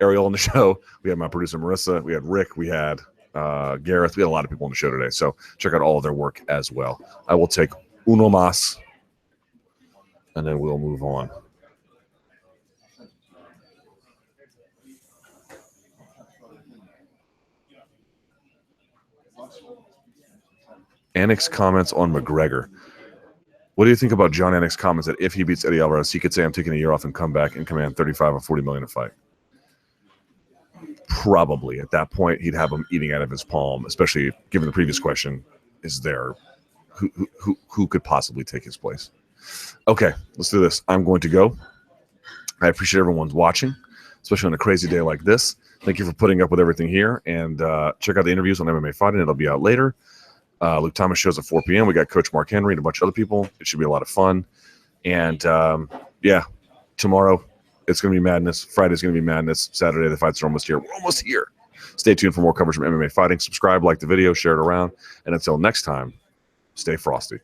Ariel on the show. We had my producer, Marissa. We had Rick. We had Gareth. We had a lot of people on the show today. So check out all of their work as well. I will take uno más, and then we'll move on. Annick's comments on McGregor. What do you think about John Annick's comments that if he beats Eddie Alvarez, he could say, I'm taking a year off and come back and command 35 or 40 million a fight? Probably. At that point, he'd have him eating out of his palm, especially given the previous question, is there who could possibly take his place? Okay, let's do this. I'm going to go. I appreciate everyone's watching, especially on a crazy day like this. Thank you for putting up with everything here, and check out the interviews on MMA Fighting. It'll be out later. Luke Thomas shows at 4 p.m. We got Coach Mark Henry and a bunch of other people. It should be a lot of fun. And yeah, tomorrow it's going to be madness. Friday's going to be madness. Saturday, the fights are almost here. We're almost here. Stay tuned for more coverage from MMA Fighting. Subscribe, like the video, share it around. And until next time, stay frosty.